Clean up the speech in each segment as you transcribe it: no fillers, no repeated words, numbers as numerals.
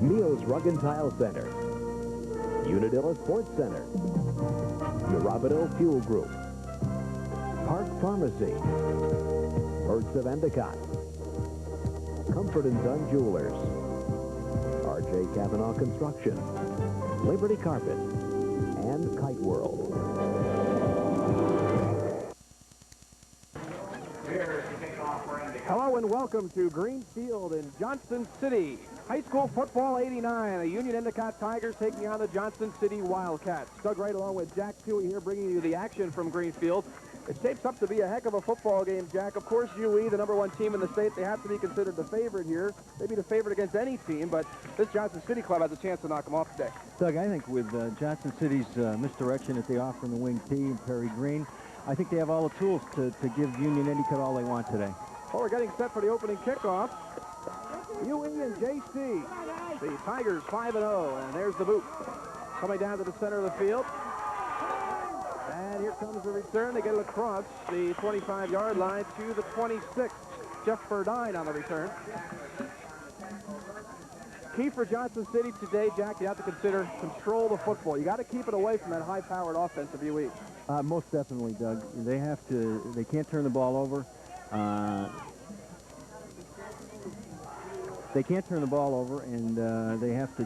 Meals Rug and Tile Center, Unadilla Sports Center, Mirabito Fuel Group, Park Pharmacy, Hertz of Endicott, Comfort & Son Jewelers, R.J. Kavanaugh Construction, Liberty Carpet, and Kite World. Hello and welcome to Greenfield in Johnson City. High school football 89. The Union-Endicott Tigers taking on the Johnson City Wildcats. Doug Wright along with Jack Pewee here bringing you the action from Greenfield. It shapes up to be a heck of a football game, Jack. Of course, UE, the #1 team in the state, they have to be considered the favorite here. Maybe the favorite against any team, but this Johnson City club has a chance to knock them off today. Doug, I think with Johnson City's misdirection that they offer in the wing T and Perry Green, I think they have all the tools to give Union-Endicott all they want today. Well, we're getting set for the opening kickoff. UE and JC. The Tigers 5-0, and there's the boot. Coming down to the center of the field. And here comes the return. They get it across the 25-yard line to the 26. Jeff Verdine on the return. Key for Johnson City today, Jack, you have to consider control the football. You got to keep it away from that high-powered offense of UE. Most definitely, Doug. They can't turn the ball over. They can't turn the ball over, and they have to,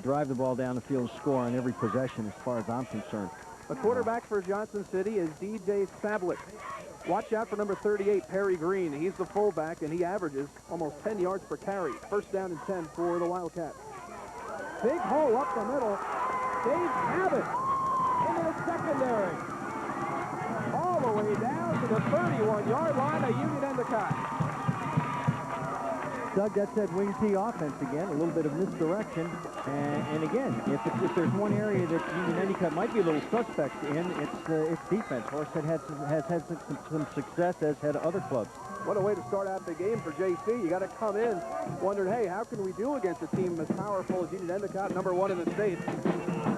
drive the ball down the field and score on every possession as far as I'm concerned. The quarterback for Johnson City is DJ Sablik. Watch out for number 38, Perry Green. He's the fullback, and he averages almost 10 yards per carry. First down and 10 for the Wildcats. Big hole up the middle. Dave Cabot into the secondary. All the way down to the 31-yard line of Union-Endicott. Doug, that's that wing T offense again, a little bit of misdirection. And again, if there's one area that Union-Endicott might be a little suspect in, it's defense. Horsehead has had some success, as had other clubs. What a way to start out the game for JC. You got to come in wondering, hey, how can we do against a team as powerful as Union-Endicott, #1 in the state?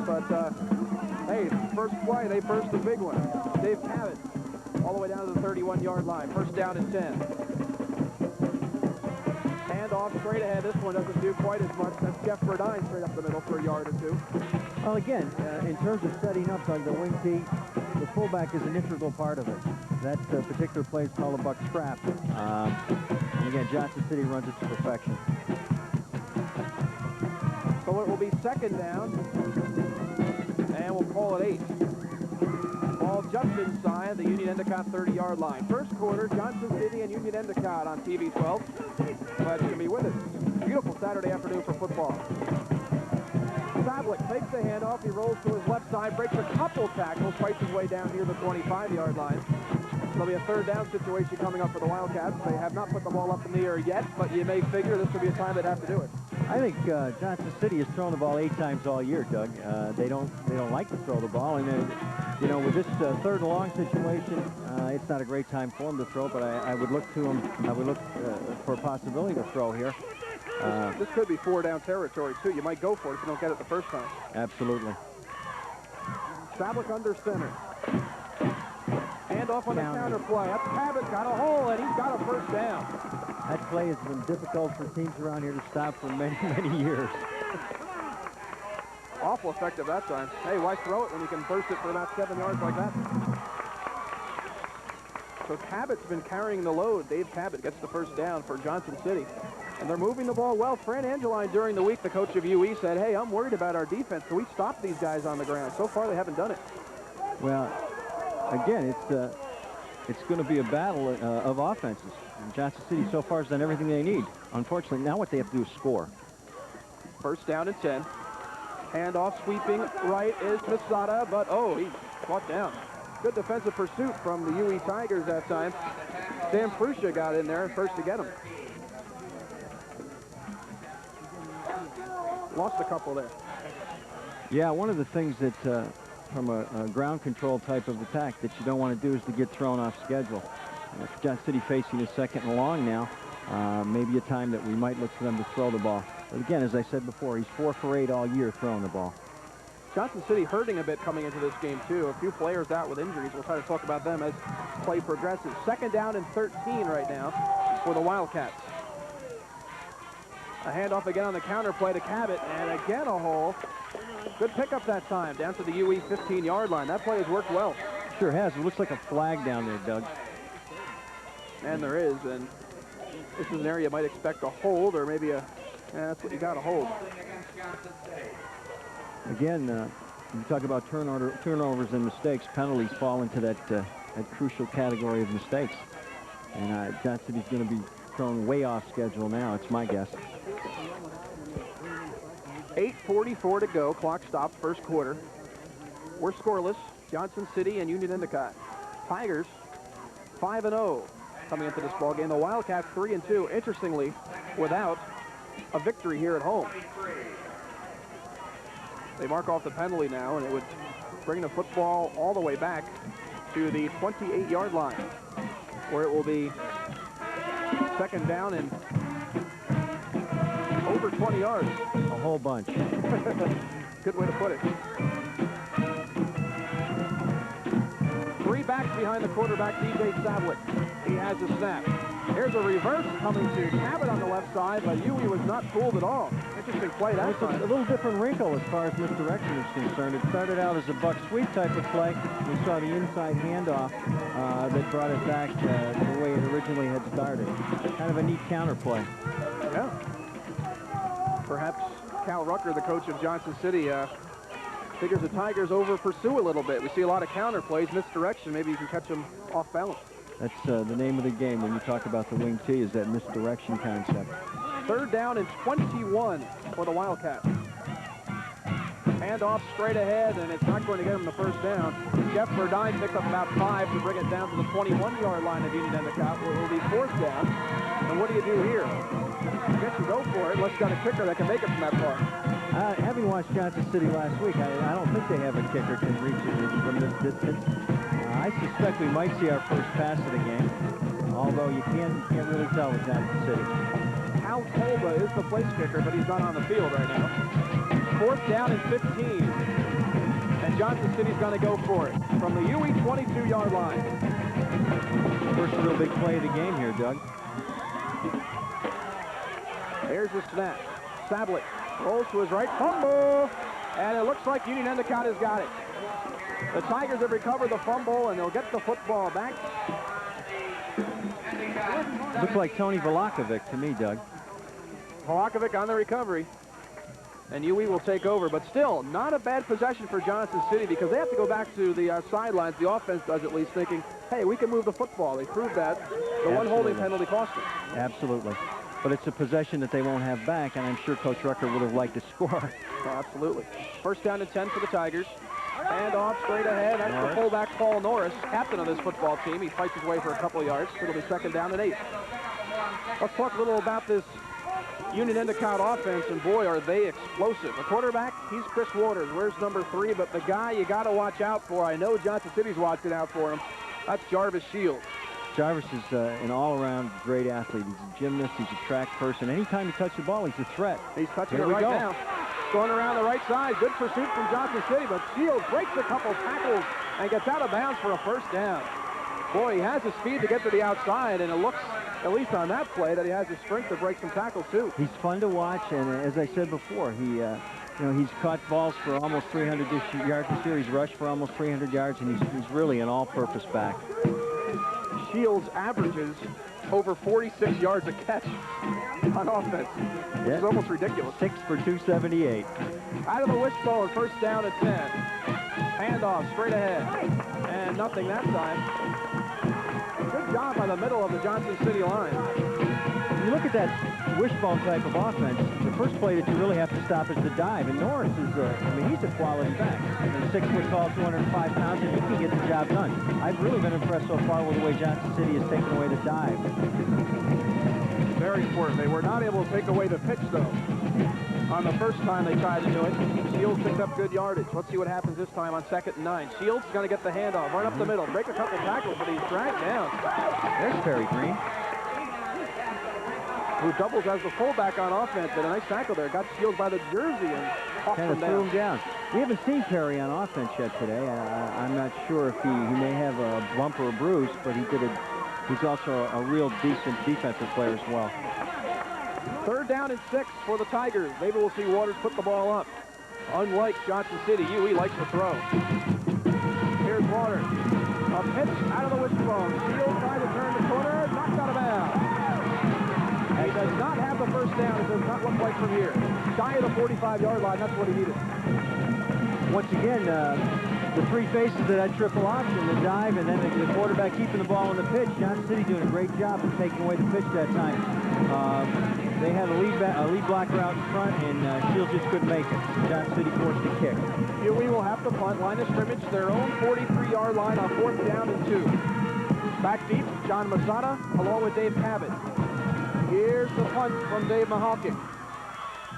But, hey, first play, they burst the big one. Dave Cabot all the way down to the 31-yard line. First down and 10. Off straight ahead. This one doesn't do quite as much. That's Jeff Verdine straight up the middle for a yard or two. Well, again, in terms of setting up on the wing T, the fullback is an integral part of it. That particular play is called a buck scrap. And again, Johnson City runs it to perfection. So it will be second down, and we'll call it 8. Ball just inside the Union-Endicott 30-yard line. First quarter, Johnson City and Union-Endicott on TV 12. Glad you can be with us. Beautiful Saturday afternoon for football. Sablik takes the handoff. He rolls to his left side, breaks a couple tackles, fights his way down near the 25-yard line. There'll be a third down situation coming up for the Wildcats. They have not put the ball up in the air yet, but you may figure this will be a time they'd have to do it. I think Johnson City has thrown the ball 8 times all year, Doug. They don't like to throw the ball, and with this third and long situation, it's not a great time for them to throw. But I would look to them. I would look for a possibility to throw here. This could be 4-down territory too. You might go for it if you don't get it the first time. Absolutely. Sablik under center. Hand off on the counter play. That's Cabot got a hole, and he's got a first down. That play has been difficult for teams around here to stop for many, many years. Awful effective that time. Hey, why throw it when you can burst it for about 7 yards like that? So Cabot's been carrying the load. Dave Cabot gets the first down for Johnson City. And they're moving the ball well. Fran Angeline during the week, the coach of UE, said, hey, I'm worried about our defense. Can we stop these guys on the ground? So far, they haven't done it. Well, again, it's going to be a battle of offenses. And Johnson City so far has done everything they need. Unfortunately, now what they have to do is score. First down and 10. Handoff sweeping right is Masada, but he caught down. Good defensive pursuit from the UE Tigers that time. Sam Fruscia got in there first to get him. Lost a couple there. Yeah, one of the things that from a ground control type of attack that you don't want to do is to get thrown off schedule. Johnson City facing a second and long now. Maybe a time that we might look for them to throw the ball. But again, as I said before, he's 4 for 8 all year throwing the ball. Johnson City hurting a bit coming into this game, too. A few players out with injuries. We'll try to talk about them as play progresses. Second down and 13 right now for the Wildcats. A handoff again on the counter play to Cabot, and again a hole. Good pickup that time, down to the UE 15-yard line. That play has worked well. Sure has. It looks like a flag down there, Doug. And there is, and this is an area you might expect a hold, or maybe that's what you got to hold. Again, you talk about turnovers and mistakes. Penalties fall into that crucial category of mistakes. And Johnson City's going to be thrown way off schedule now, it's my guess. 8:44 to go. Clock stopped, first quarter. We're scoreless. Johnson City and Union-Endicott. Tigers 5-0 coming into this ball game. The Wildcats 3-2. Interestingly, without a victory here at home. They mark off the penalty now, and it would bring the football all the way back to the 28-yard line, where it will be second down and over 20 yards. A whole bunch. Good way to put it. Three backs behind the quarterback, DJ Sablet. He has a snap. Here's a reverse coming to Cabot on the left side, but Huey was not fooled at all. Interesting play that time. A little different wrinkle as far as misdirection is concerned. It started out as a buck sweep type of play. We saw the inside handoff that brought it back the way it originally had started. Kind of a neat counter play. Yeah. Perhaps Cal Rucker, the coach of Johnson City, figures the Tigers over pursue a little bit. We see a lot of counter plays, misdirection. Maybe you can catch them off balance. That's the name of the game when you talk about the wing T, is that misdirection concept. Third down and 21 for the Wildcats. Handoff straight ahead, and it's not going to get him the first down. Jeff Verdine picks up about 5 to bring it down to the 21-yard line of Union-Endicott, where it will be fourth down. And what do you do here? I guess you go for it, unless you got a kicker that can make it from that far. Having watched Johnson City last week, I don't think they have a kicker can reach it from this distance. I suspect we might see our first pass of the game, although you can't really tell with Johnson City. Hal Tolba is the place kicker, but he's not on the field right now. Fourth down and 15. And Johnson City's going to go for it from the UE 22-yard line. First real big play of the game here, Doug. Here's the snap. Sablet rolls to his right. Fumble! And it looks like Union-Endicott has got it. The Tigers have recovered the fumble, and they'll get the football back. Looks like Tony Velakovic to me, Doug. Velakovic on the recovery. And UE will take over, but still not a bad possession for Johnson City, because they have to go back to the sidelines. The offense does, at least, thinking, hey, we can move the football. They proved that. The one holding penalty cost them. Absolutely. But it's a possession that they won't have back, and I'm sure Coach Rucker would have liked to score. Oh, absolutely. First down and 10 for the Tigers. And off straight ahead. That's the fullback, Paul Norris, captain of this football team. He fights his way for a couple of yards. It'll be second down and 8. Let's talk a little about this Union-Endicott offense, and boy, are they explosive. The quarterback, he's Chris Waters. Where's number 3? But the guy you got to watch out for, I know Johnson City's watching out for him, that's Jarvis Shields. Jarvis is an all-around great athlete. He's a gymnast. He's a track person. Anytime he touches the ball, he's a threat. He's touching it right now. Going around the right side. Good pursuit from Johnson City, but Shields breaks a couple tackles and gets out of bounds for a first down. Boy, he has the speed to get to the outside, and it looks, at least on that play, that he has the strength to break some tackles too. He's fun to watch, and as I said before, he's caught balls for almost 300 yards this year. He's rushed for almost 300 yards, and he's really an all-purpose back. Shields averages over 46 yards a catch on offense. It's almost ridiculous. 6 for 278. Out of the wishbone, first down at 10. Handoff straight ahead. And nothing that time. Good job by the middle of the Johnson City line. When you look at that wishbone type of offense, the first play that you really have to stop is the dive. And Norris is, he's a quality back. He's 6 foot tall, 205 pounds, and he can get the job done. I've really been impressed so far with the way Johnson City has taken away the dive. Very important. They were not able to take away the pitch, though. On the first time they tried to do it, Shields picked up good yardage. Let's see what happens this time on 2nd and 9. Shields is going to get the handoff, run up the middle, break a couple tackles, but he's dragged down. There's Perry Green, who doubles as the fullback on offense, but a nice tackle there. Got Shields by the jersey and tossed him threw him down. We haven't seen Perry on offense yet today. I'm not sure if he may have a bump or a bruise, but he's also a real decent defensive player as well. Third down and 6 for the Tigers. Maybe we'll see Waters put the ball up. Unlike Johnson City, UE likes to throw. Here's Waters. A pitch out of the wishbone. Shields trying to turn the corner. Knocked out of bounds. And he does not have the first down. It does not look like from here. Shy of the 45-yard line. That's what he needed. Once again, the three faces of that triple option, the dive, and then the quarterback keeping the ball on the pitch. Johnson City doing a great job of taking away the pitch that time. They had a lead blocker out in front, and Shields just couldn't make it. Johnson City forced a kick. UE will have to punt. Line of scrimmage, their own 43-yard line on 4th down and 2. Back deep, John Masada along with Dave Cabot. Here's the punt from Dave Mahalkin.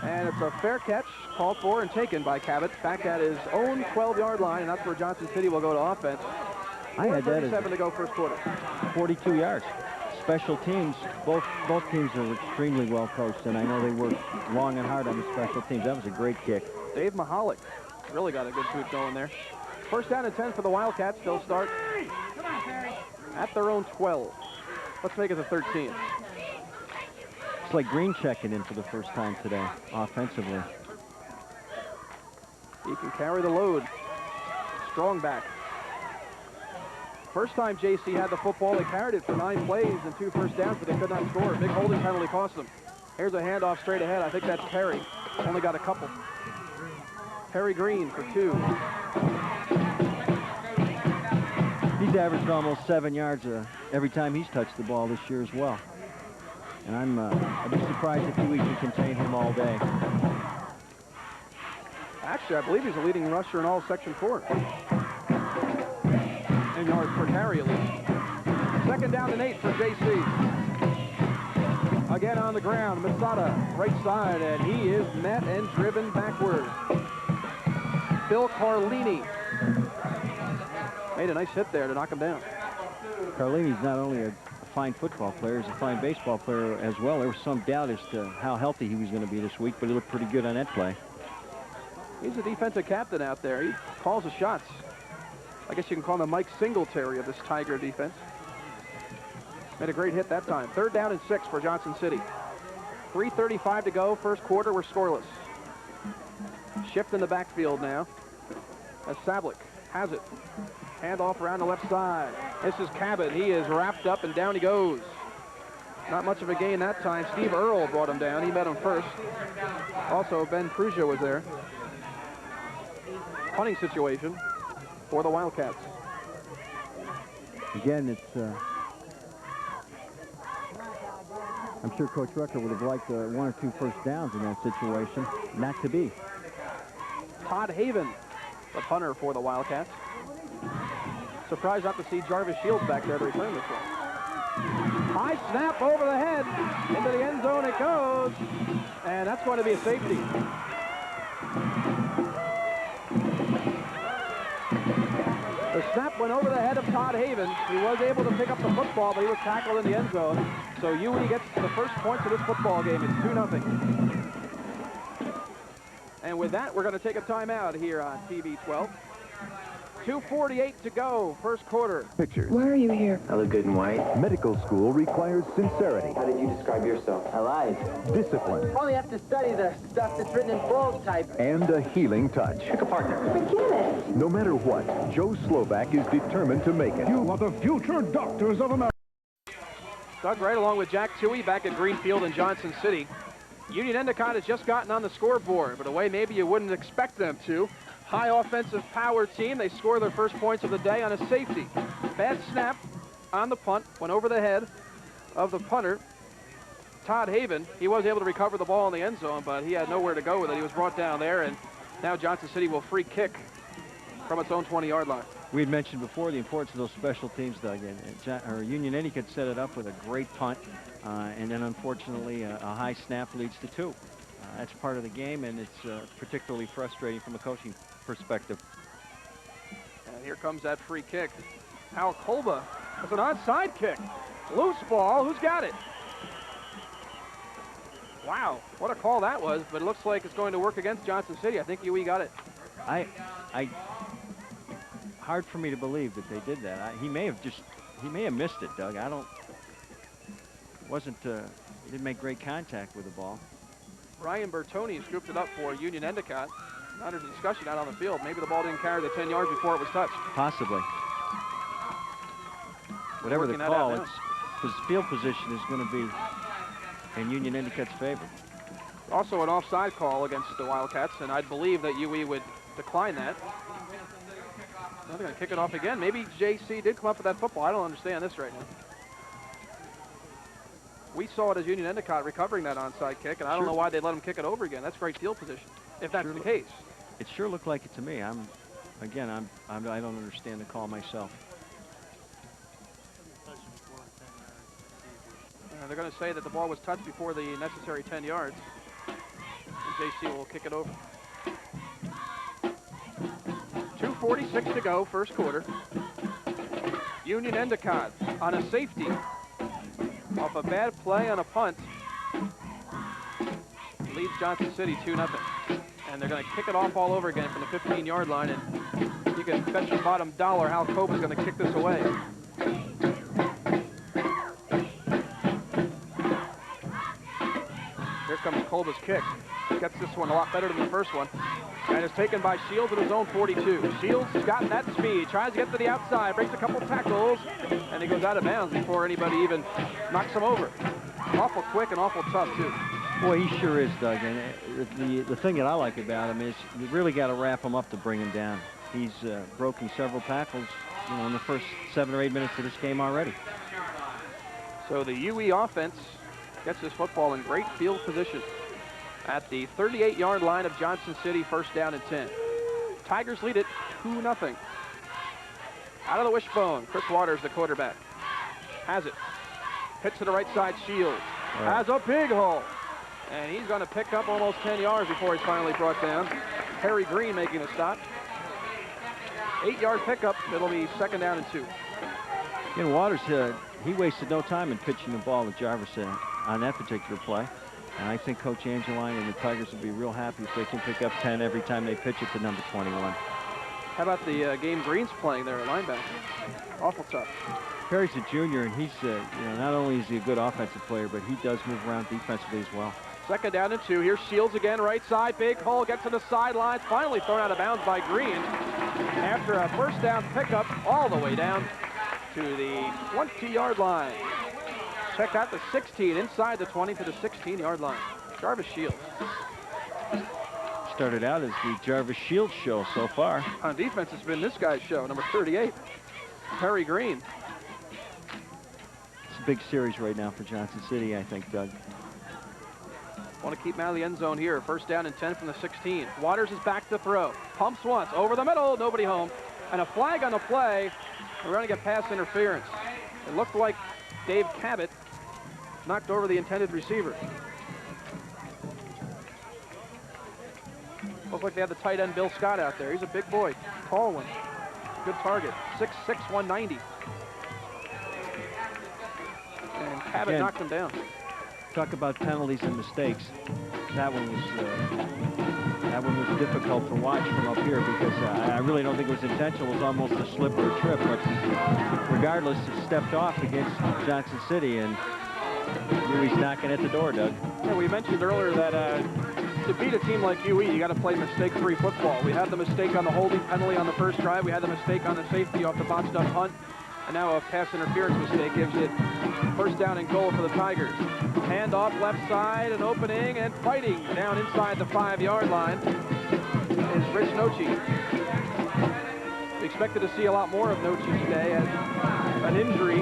And it's a fair catch, called for and taken by Cabot, back at his own 12-yard line, and that's where Johnson City will go to offense. I had that as 37 to go first quarter. 42 yards. Special teams, both teams are extremely well coached, and I know they worked long and hard on the special teams. That was a great kick. Dave Mahalik really got a good boot going there. First down and 10 for the Wildcats. They'll start at their own 12. Let's make it the 13. It's like Green checking in for the first time today, offensively. He can carry the load. Strong back. First time JC had the football, they carried it for 9 plays and 2 first downs, but they could not score. Big holding penalty cost them. Here's a handoff straight ahead. I think that's Perry. Only got a couple. Perry Green for 2. He's averaged almost 7 yards every time he's touched the ball this year as well. And I'd be surprised if we can contain him all day. Actually, I believe he's the leading rusher in all Section 4. And yards per carry at least. Second down and 8 for JC. Again on the ground, Masada, right side, and he is met and driven backwards. Bill Carlini made a nice hit there to knock him down. Carlini's not only a fine football player, he's a fine baseball player as well. There was some doubt as to how healthy he was going to be this week, but he looked pretty good on that play. He's a defensive captain out there. He calls the shots. I guess you can call him the Mike Singletary of this Tiger defense. Made a great hit that time. Third down and 6 for Johnson City. 3:35 to go. First quarter, we're scoreless. Shift in the backfield now. As Sablik has it. Handoff around the left side. This is Cabot. He is wrapped up and down he goes. Not much of a gain that time. Steve Earle brought him down. He met him first. Also, Ben Cruzio was there. Punting situation for the Wildcats. Again, it's I'm sure Coach Rucker would have liked 1 or 2 first downs in that situation. Not to be. Todd Haven, the punter for the Wildcats. Surprised not to see Jarvis Shields back there to return this one. High snap over the head. Into the end zone it goes. And that's going to be a safety. The snap went over the head of Todd Haven. He was able to pick up the football, but he was tackled in the end zone. So UE gets the first points of this football game. It's 2-0. And with that, we're going to take a timeout here on TV 12. 2:48 to go, first quarter. Pictures. Why are you here? I look good in white. Medical school requires sincerity, How did you describe yourself? I lied. discipline, Only have to study the stuff that's written in bold type. and a healing touch. Pick a partner. Forget it. No matter what, Joe Slovak is determined to make it. You are the future doctors of America. Doug Wright along with Jack Toohey back at Greenfield in Johnson City. Union-Endicott has just gotten on the scoreboard, but a way maybe you wouldn't expect them to. High offensive power team. They score their first points of the day on a safety. Bad snap on the punt. Went over the head of the punter, Todd Haven. He was able to recover the ball in the end zone, but he had nowhere to go with it. He was brought down there, and now Johnson City will free kick from its own 20-yard line. We had mentioned before the importance of those special teams, Doug, and Union-Endicott set it up with a great punt, and then unfortunately a high snap leads to 2. That's part of the game, and it's particularly frustrating from a coaching perspective. And here comes that free kick. Al Kolba. It's an onside kick. Loose ball. Who's got it? Wow, what a call that was, but it looks like it's going to work against Johnson City. I think UE got it. Hard for me to believe that they did that. He may have missed it, Doug. He didn't make great contact with the ball. Brian Bertoni scooped it up for Union-Endicott. Now there's a discussion out on the field. Maybe the ball didn't carry the 10 yards before it was touched. Possibly. Whatever the Working that call, out now. his field position is going to be in Union-Endicott's favor. Also an offside call against the Wildcats, and I'd believe that UE would decline that. Now they're going to kick it off again. Maybe JC did come up with that football. I don't understand this right now. We saw it as Union-Endicott recovering that onside kick, and I don't know why they let him kick it over again. That's great field position, if that's the case. It sure looked like it to me. I don't understand the call myself. They're going to say that the ball was touched before the necessary 10 yards. And JC will kick it over. 2:46 to go, first quarter. Union-Endicott on a safety off a bad play on a punt leads Johnson City 2-0. And they're going to kick it off all over again from the 15-yard line. And you can bet your bottom dollar Hal Cope is going to kick this away. Here comes Kolba's kick. Gets this one a lot better than the first one. And is taken by Shields at his own 42. Shields has got that speed. Tries to get to the outside. Breaks a couple tackles. And he goes out of bounds before anybody even knocks him over. Awful quick and awful tough, too. Boy, he sure is, Doug. And the thing that I like about him is you really got to wrap him up to bring him down. He's broken several tackles, in the first 7 or 8 minutes of this game already. So the UE offense gets this football in great field position at the 38-yard line of Johnson City, first down and 10. Tigers lead it 2-0. Out of the wishbone, Chris Waters, the quarterback. Has it. Hits to the right side, Shields. Has a big hole. And he's going to pick up almost 10 yards before he's finally brought down. Harry Green making a stop. 8-yard pickup. It'll be second down and 2. And Waters, he wasted no time in pitching the ball with Jarvis on that particular play. And I think Coach Angeline and the Tigers will be real happy if they can pick up 10 every time they pitch it to number 21. How about the game Green's playing there at linebacker? Awful tough. Perry's a junior, and he's, not only is he a good offensive player, but he does move around defensively as well. Second down and 2. Here's Shields again, right side. Big hole, gets to the sidelines. Finally thrown out of bounds by Green after a first down pickup all the way down to the 20-yard line. Check out the 16 inside the 20 to the 16-yard line. Jarvis Shields. Started out as the Jarvis Shields show so far. On defense, it's been this guy's show, number 38, Harry Green. It's a big series right now for Johnson City, I think, Doug. Want to keep him out of the end zone here. First down and 10 from the 16. Waters is back to throw. Pumps once, over the middle, nobody home. And a flag on the play. We're going to get pass interference. It looked like Dave Cabot knocked over the intended receiver. Looked like they had the tight end Bill Scott out there. He's a big boy, tall one. Good target, 6'6", 190. And Cabot knocked him down. Talk about penalties and mistakes. That one was difficult to watch from up here because I really don't think it was intentional. It was almost a slip or a trip, but regardless, it stepped off against Johnson City, and he's knocking at the door, Doug. Yeah, we mentioned earlier that to beat a team like UE, you got to play mistake-free football. We had the mistake on the holding penalty on the first drive. We had the mistake on the safety off the botched up punt. And now a pass interference mistake gives it first down and goal for the Tigers. Handoff left side, an opening, and fighting down inside the 5-yard line is Rich Nochi. We expected to see a lot more of Nochi today, as an injury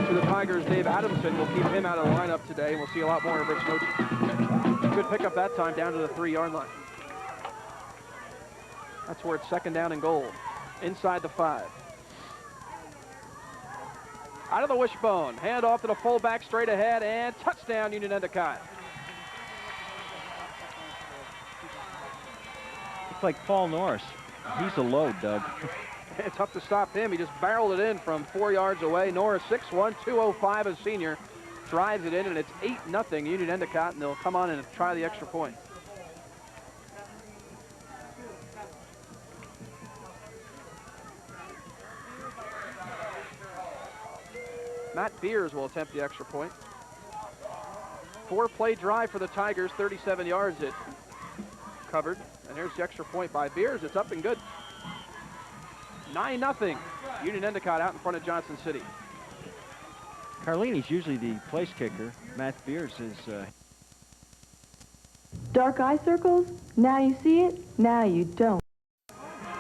to the Tigers, Dave Adamson, will keep him out of the lineup today, and we'll see a lot more of Rich Nochi. Good pickup that time down to the 3-yard line. That's where it's second down and goal, inside the 5. Out of the wishbone, hand off to the fullback straight ahead, and touchdown Union-Endicott. It's like Paul Norris. He's a load, Doug. It's tough to stop him. He just barreled it in from 4 yards away. Norris, 6'1", 205 as senior, drives it in, and it's 8-0 Union-Endicott, and they'll come on and try the extra point. Matt Beers will attempt the extra point. 4-play drive for the Tigers. 37 yards it covered. And here's the extra point by Beers. It's up and good. 9-0. Union-Endicott out in front of Johnson City. Carlini's usually the place kicker. Matt Beers is... Dark eye circles? Now you see it, now you don't.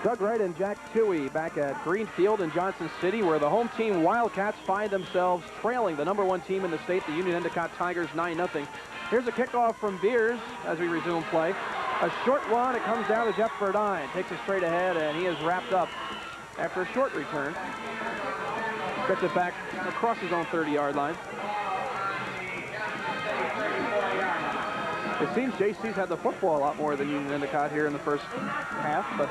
Doug Wright and Jack Toohey back at Greenfield in Johnson City, where the home team Wildcats find themselves trailing the #1 team in the state, the Union-Endicott Tigers, 9-0. Here's a kickoff from Beers as we resume play. A short one, it comes down to Jeff Verdine. Takes it straight ahead, and he is wrapped up after a short return. Gets it back across his own 30-yard line. It seems JC's had the football a lot more than Union-Endicott here in the first half, but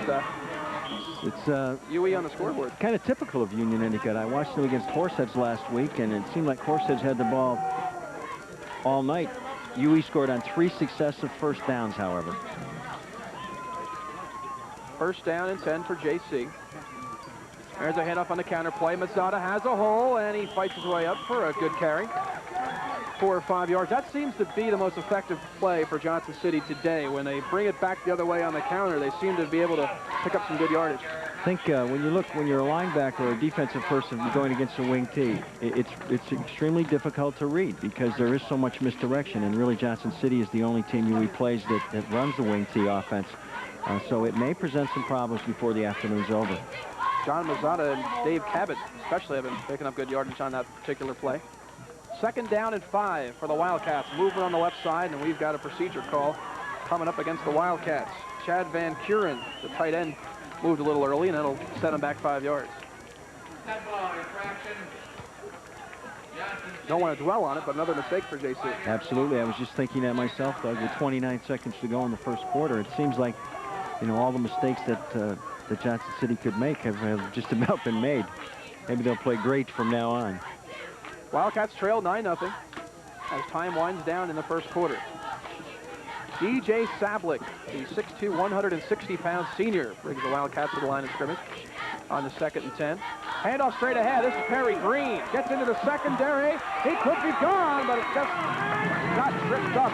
it's UE on the scoreboard. Kind of typical of Union-Endicott. I watched them against Horseheads last week, and it seemed like Horseheads had the ball all night. UE scored on 3 successive first downs, however. First down and 10 for JC. There's a handoff on the counter play. Mazzata has a hole, and he fights his way up for a good carry. 4 or 5 yards. That seems to be the most effective play for Johnson City today. When they bring it back the other way on the counter, they seem to be able to pick up some good yardage. I think when you're a linebacker or a defensive person going against a wing T, it's extremely difficult to read because there is so much misdirection, and really Johnson City is the only team UE plays that runs the wing T offense. So it may present some problems before the afternoon's over. John Mazzata and Dave Cabot especially have been picking up good yardage on that particular play. 2nd down and 5 for the Wildcats. Movement on the left side, and we've got a procedure call coming up against the Wildcats. Chad Van Kuren, the tight end, moved a little early, and that'll set him back 5 yards. Don't want to dwell on it, but another mistake for JC. Absolutely. I was just thinking that myself, Doug. With 29 seconds to go in the first quarter, it seems like, all the mistakes that Johnson City could make have just about been made. Maybe they'll play great from now on. Wildcats trail 9-0 as time winds down in the first quarter. DJ Sablik, the 6'2", 160-pound senior, brings the Wildcats to the line of scrimmage on the 2nd and 10. Handoff straight ahead. This is Perry Green. Gets into the secondary. He could be gone, but it just got tripped up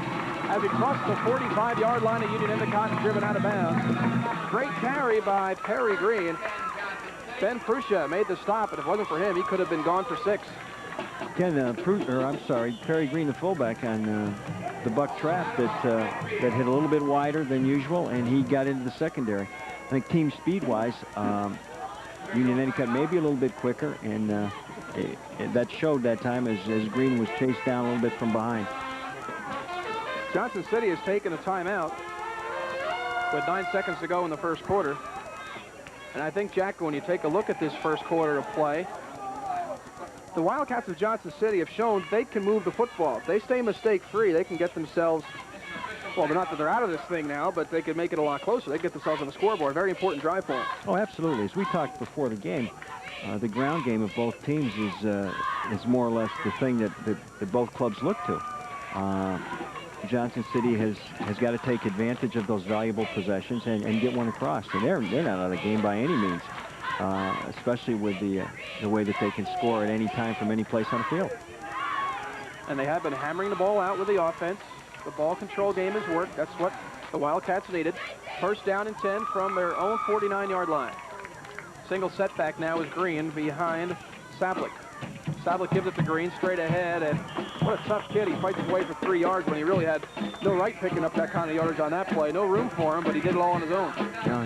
as he crossed the 45-yard line of Union-Endicott and driven out of bounds. Great carry by Perry Green. Ben Prusha made the stop, and if it wasn't for him, he could have been gone for 6. Again, Perry Green, the fullback, on the buck trap that hit a little bit wider than usual, and he got into the secondary. I think team speed-wise, Union-Endicott maybe a little bit quicker, and that showed that time as Green was chased down a little bit from behind. Johnson City has taken a timeout with 9 seconds to go in the first quarter. And I think, Jack, when you take a look at this first quarter of play, the Wildcats of Johnson City have shown they can move the football. If they stay mistake-free, they can get themselves, well, not that they're out of this thing now, but they could make it a lot closer. They get themselves on the scoreboard. Very important drive for them. Oh, absolutely. As we talked before the game, the ground game of both teams is more or less the thing that both clubs look to. Johnson City has got to take advantage of those valuable possessions and get one across. And they're not out of the game by any means, especially with the way that they can score at any time from any place on the field. And they have been hammering the ball out with the offense. The ball control game has worked. That's what the Wildcats needed. First down and 10 from their own 49-yard line. Single setback now is Green behind Sablik. Sablik gives it to Green straight ahead, and what a tough kid. He fights his way for 3 yards when he really had no right picking up that kind of yardage on that play. No room for him, but he did it all on his own.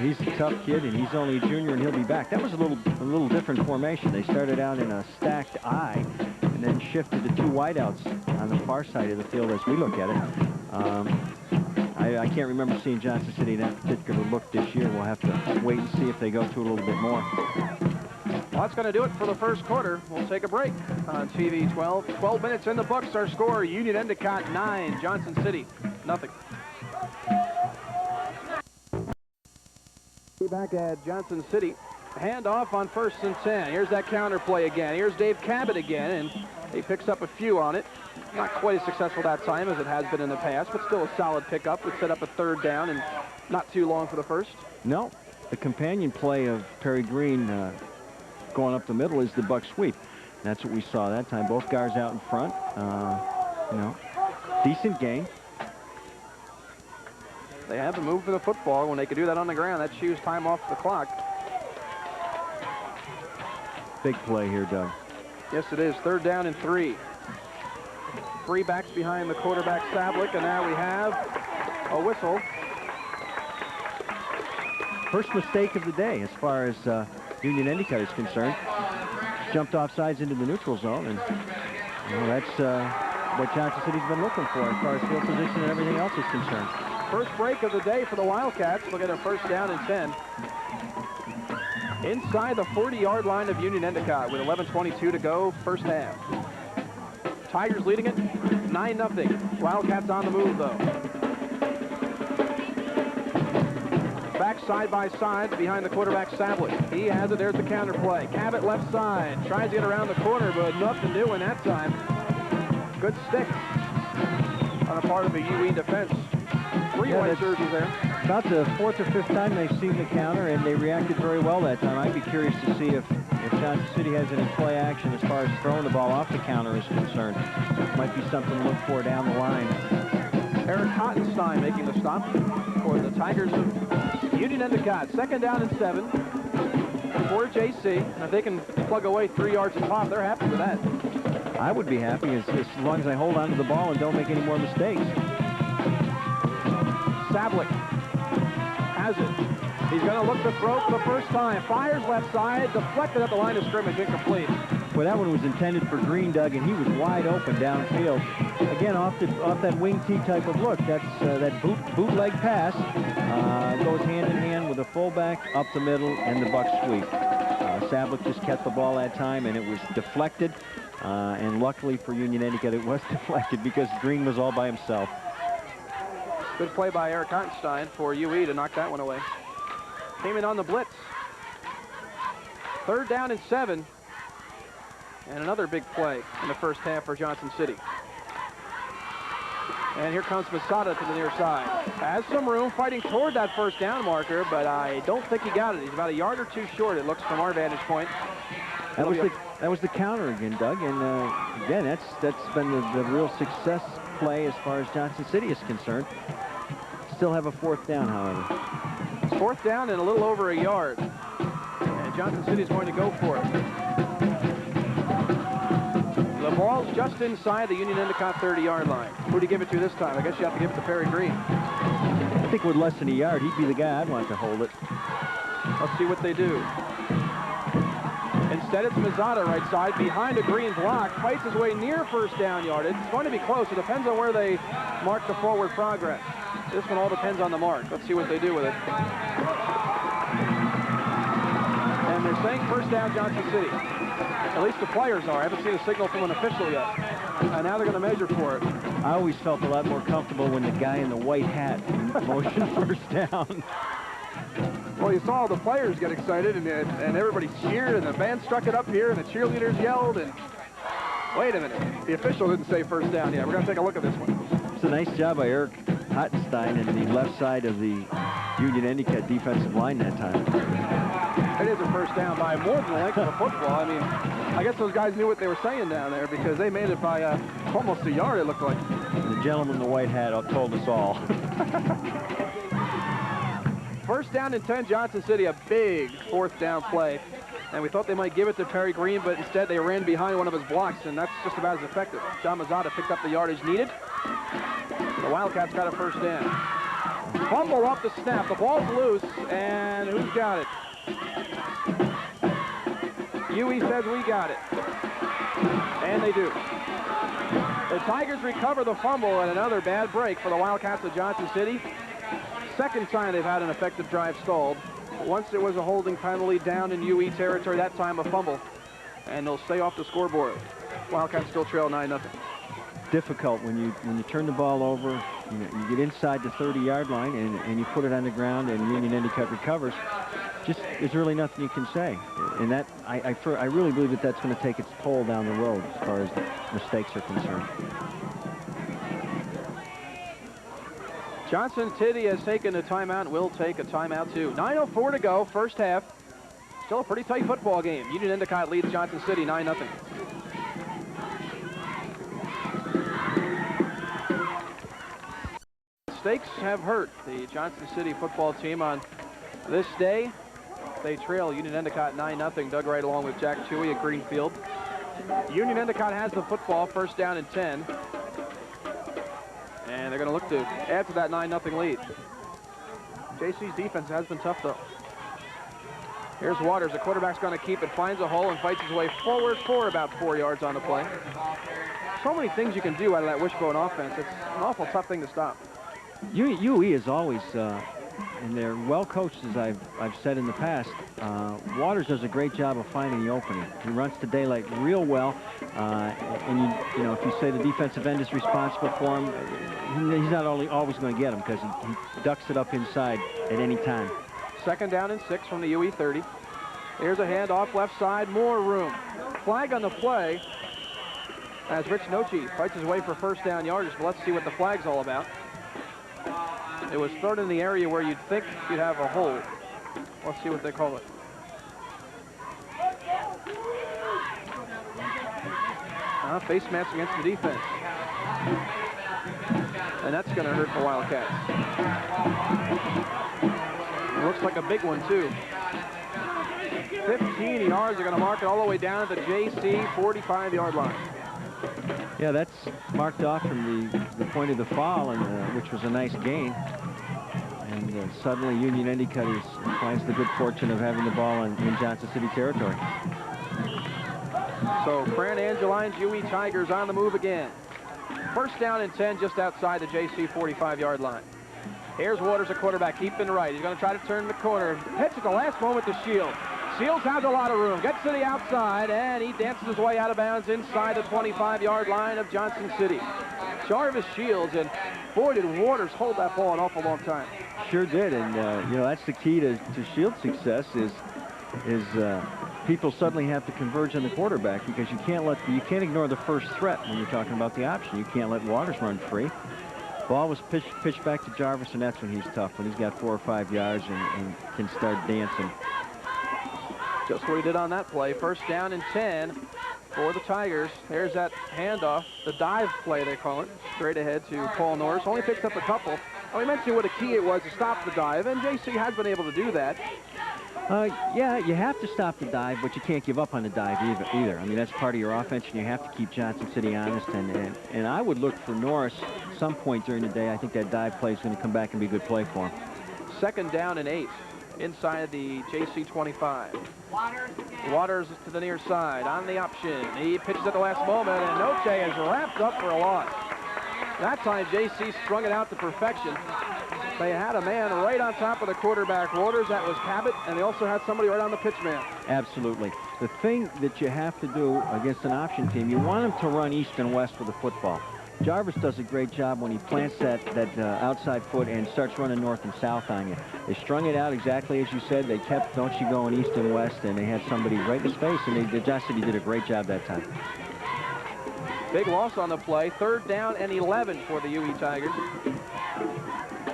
He's a tough kid, and he's only a junior, and he'll be back. That was a little different formation. They started out in a stacked I, and then shifted to 2 wideouts on the far side of the field as we look at it. I can't remember seeing Johnson City in that particular look this year. We'll have to wait and see if they go to it a little bit more. Well, that's going to do it for the first quarter. We'll take a break on TV 12. 12 minutes in the books. Our score, Union-Endicott 9, Johnson City nothing. Back at Johnson City. Handoff on 1st and 10. Here's that counter play again. Here's Dave Cabot again, and he picks up a few on it. Not quite as successful that time as it has been in the past, but still a solid pickup. Would set up a 3rd down and not too long for the first. No, the companion play of Perry Green going up the middle is the buck sweep. That's what we saw that time. Both guards out in front. Decent gain. They have to move for the football. When they can do that on the ground, that chews time off the clock. Big play here, Doug. Yes, it is. 3rd down and 3. 3 backs behind the quarterback, Sablik, and now we have a whistle. First mistake of the day as far as Union-Endicott is concerned. Jumped off sides into the neutral zone, and that's what Johnson City's been looking for as far as field position and everything else is concerned. First break of the day for the Wildcats. Look at a 1st down and 10. Inside the 40-yard line of Union-Endicott with 11:22 to go, first half. Tigers leading it 9-0. Wildcats on the move, though. Back side by side behind the quarterback, Sablik. He has it. There's the counter play. Cabot left side. Tries to get around the corner, but nothing doing that time. Good stick on the part of the UE defense. 3 white jerseys there. About the 4th or 5th time they've seen the counter, and they reacted very well that time. I'd be curious to see if Johnson City has any play action as far as throwing the ball off the counter is concerned. Might be something to look for down the line. Eric Hottenstein making the stop for the Tigers of Union-Endicott. 2nd down and 7 for JC. And if they can plug away 3 yards at top, they're happy with that. I would be happy as long as I hold on to the ball and don't make any more mistakes. Sablik has it. He's going to look to throw for the first time. Fires left side, deflected at the line of scrimmage, incomplete. Well, that one was intended for Green, Doug, and he was wide open downfield. Again, off that wing tee type of look. That's that bootleg pass goes hand in hand with a fullback up the middle and the buck sweep. Sablik just kept the ball that time, and it was deflected. And luckily for Union-Endicott, it was deflected because Green was all by himself. Good play by Eric Hottenstein for UE to knock that one away. Came in on the blitz. 3rd down and 7. And another big play in the first half for Johnson City. And here comes Masada to the near side. Has some room fighting toward that first down marker, but I don't think he got it. He's about a yard or 2 short, it looks from our vantage point. That was the counter again, Doug, and again, that's been the real success play as far as Johnson City is concerned. Still have a 4th down, however. It's 4th down and a little over a yard. And Johnson City is going to go for it. The ball's just inside the Union-Endicott 30-yard line. Who do you give it to this time? I guess you have to give it to Perry Green. I think with less than a yard, he'd be the guy I'd want to hold it. Let's see what they do. Instead, it's Mazzata right side behind a green block. Fights his way near first down yardage. It's going to be close. It depends on where they mark the forward progress. This one all depends on the mark. Let's see what they do with it. And they're saying first down Johnson City. At least the players are. I haven't seen a signal from an official yet. And now they're going to measure for it. I always felt a lot more comfortable when the guy in the white hat motioned first down. Well, you saw the players get excited, and everybody cheered, and the band struck it up here, and the cheerleaders yelled, and wait a minute. The official didn't say first down yet. We're going to take a look at this one. It's a nice job by Eric Hottenstein in the left side of the Union-Endicott defensive line that time. It is a first down by more than the length of a football. I mean, I guess those guys knew what they were saying down there because they made it by almost a yard, it looked like. The gentleman in the white hat told us all. First down and 10, Johnson City, a big 4th down play. And we thought they might give it to Perry Green, but instead they ran behind one of his blocks, and that's just about as effective. John Mazzata picked up the yardage needed. The Wildcats got a first down. Fumble off the snap. The ball's loose, and who's got it? UE says we got it. And they do. The Tigers recover the fumble, and another bad break for the Wildcats of Johnson City. 2nd time they've had an effective drive stalled. Once it was a holding penalty down in UE territory, that time a fumble. And they'll stay off the scoreboard. Wildcats still trail 9-0. Difficult when you turn the ball over, you get inside the 30-yard line and you put it on the ground and Union-Endicott recovers. Just there's really nothing you can say. And that I really believe that that's going to take its toll down the road as far as the mistakes are concerned. Johnson City has taken a timeout and will take a timeout too. 9:04 to go, first half. Still a pretty tight football game. Union-Endicott leads Johnson City 9-0. mistakes have hurt the Johnson City football team on this day. They trail Union-Endicott 9-0. Doug Wright along with Jack Chewy at Greenfield. Union-Endicott has the football, first down and 10. And they're going to look to add to that 9-0 lead. JC's defense has been tough, though. Here's Waters. The quarterback's going to keep it, finds a hole, and fights his way forward for about 4 yards on the play. So many things you can do out of that wishbone offense. It's an awful tough thing to stop. UE is always, and they're well coached, as I've said in the past. Waters does a great job of finding the opening. He runs to daylight real well, and you know, if you say the defensive end is responsible for him, he's not always going to get him because he ducks it up inside at any time. Second down and 6 from the UE 30. Here's a handoff left side, more room. Flag on the play as Rich Nochi fights his way for first down yardage, but let's see what the flag's all about. It was thrown in the area where you'd think you'd have a hole. Let's see what they call it. Face mask against the defense. And that's going to hurt the Wildcats. It looks like a big one, too. 15 yards. They're going to mark it all the way down at the JC 45-yard line. Yeah, that's marked off from the point of the foul, and which was a nice gain. And suddenly Union-Endicott finds the good fortune of having the ball in Johnson City territory. So Fran Angeline's UE Tigers on the move again. First down and 10 just outside the JC 45-yard line. Here's Waters, a quarterback, keeping right. He's going to try to turn the corner. Hits at the last moment to Shields. Shields has a lot of room. Gets to the outside, and he dances his way out of bounds inside the 25-yard line of Johnson City. Jarvis Shields, and boy, did Waters hold that ball an awful long time. Sure did, and you know, that's the key to Shields' success is people suddenly have to converge on the quarterback because you can't ignore the first threat when you're talking about the option. You can't let Waters run free. Ball was pitched back to Jarvis, and that's when he's tough, when he's got 4 or 5 yards and can start dancing. Just what he did on that play. First down and 10 for the Tigers. There's that handoff, the dive play they call it, straight ahead to Paul Norris. Only picked up a couple. We mentioned what a key it was to stop the dive, and JC has been able to do that. Yeah, you have to stop the dive, but you can't give up on the dive either. I mean, that's part of your offense, and you have to keep Johnson City honest. And I would look for Norris some point during the day. I think that dive play is going to come back and be a good play for him. Second down and 8 inside the JC 25. Waters to the near side on the option. He pitches at the last moment, and Noche is wrapped up for a loss. That time, JC strung it out to perfection. They had a man right on top of the quarterback, Waters. That was Cabot, and they also had somebody right on the pitch man. Absolutely. The thing that you have to do against an option team, you want them to run east and west with the football. Jarvis does a great job when he plants that outside foot and starts running north and south on you. They strung it out exactly as you said. They kept Don't You going east and west, and they had somebody right in his face, and Johnson City did a great job that time. Big loss on the play. Third down and 11 for the UE Tigers.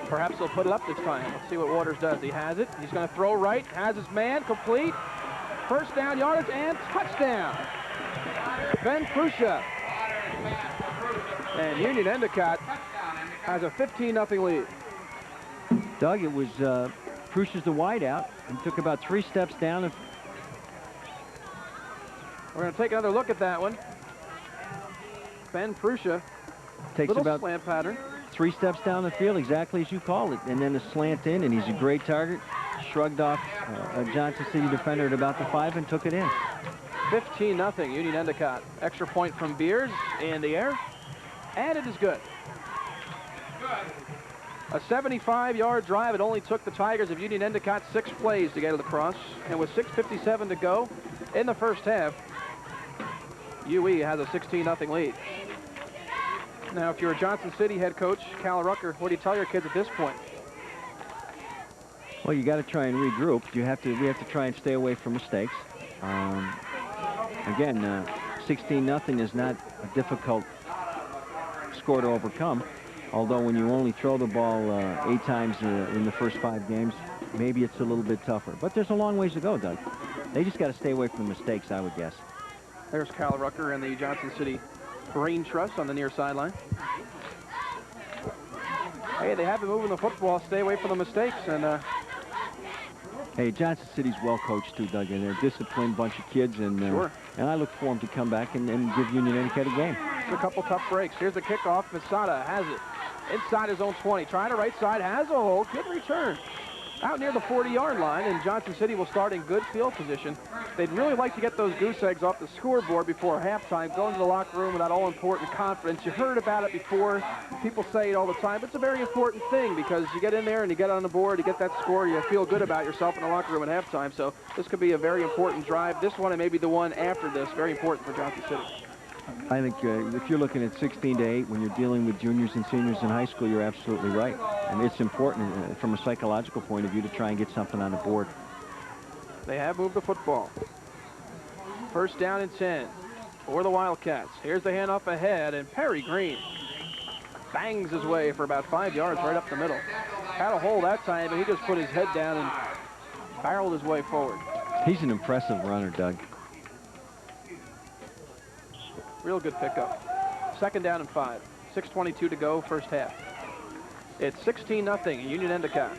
Perhaps they'll put it up this time. Let's see what Waters does. He has it. He's going to throw right. Has his man complete. First down yardage and touchdown. Ben Prusha. And Union-Endicott has a 15-0 lead. Doug, it was Prusha's the wideout and took about 3 steps down. We're going to take another look at that one. Ben Prusha takes about slant pattern. 3 steps down the field, exactly as you called it, and then a slant in, and he's a great target. Shrugged off a Johnson City defender at about the 5 and took it in. 15-0 Union-Endicott. Extra point from Beers in the air, and it is good. A 75-yard drive. It only took the Tigers of Union-Endicott 6 plays to get to the cross, and with 6:57 to go in the first half, UE has a 16-0 lead. Now, if you're a Johnson City head coach, Cal Rucker, what do you tell your kids at this point? Well, you got to try and regroup. We have to try and stay away from mistakes. Again, 16-0 is not a difficult score to overcome. Although when you only throw the ball 8 times in the first 5 games, maybe it's a little bit tougher. But there's a long ways to go, Doug. They just got to stay away from the mistakes, I would guess. There's Cal Rucker and the Johnson City Brain Trust on the near sideline. Hey, they have been moving the football. Stay away from the mistakes. And hey, Johnson City's well coached too, Doug, and they're a disciplined bunch of kids, and sure. And I look for them to come back and give Union-Endicott a game. A couple tough breaks. Here's the kickoff. Masada has it inside his own 20. Trying to right side, has a hold. Good return. Out near the 40-yard line, and Johnson City will start in good field position. They'd really like to get those goose eggs off the scoreboard before halftime, go into the locker room with that all-important confidence. You heard about it before. People say it all the time, but it's a very important thing because you get in there and you get on the board, you get that score, you feel good about yourself in the locker room at halftime. So this could be a very important drive. This one and maybe the one after this, very important for Johnson City. I think if you're looking at 16-8 when you're dealing with juniors and seniors in high school, you're absolutely right. And it's important from a psychological point of view to try and get something on the board. They have moved the football. First down and 10 for the Wildcats. Here's the handoff ahead, and Perry Green bangs his way for about 5 yards right up the middle. Had a hole that time, but he just put his head down and barreled his way forward. He's an impressive runner, Doug. Real good pickup. Second down and 5. 6:22 to go, first half. It's 16-0 Union-Endicott.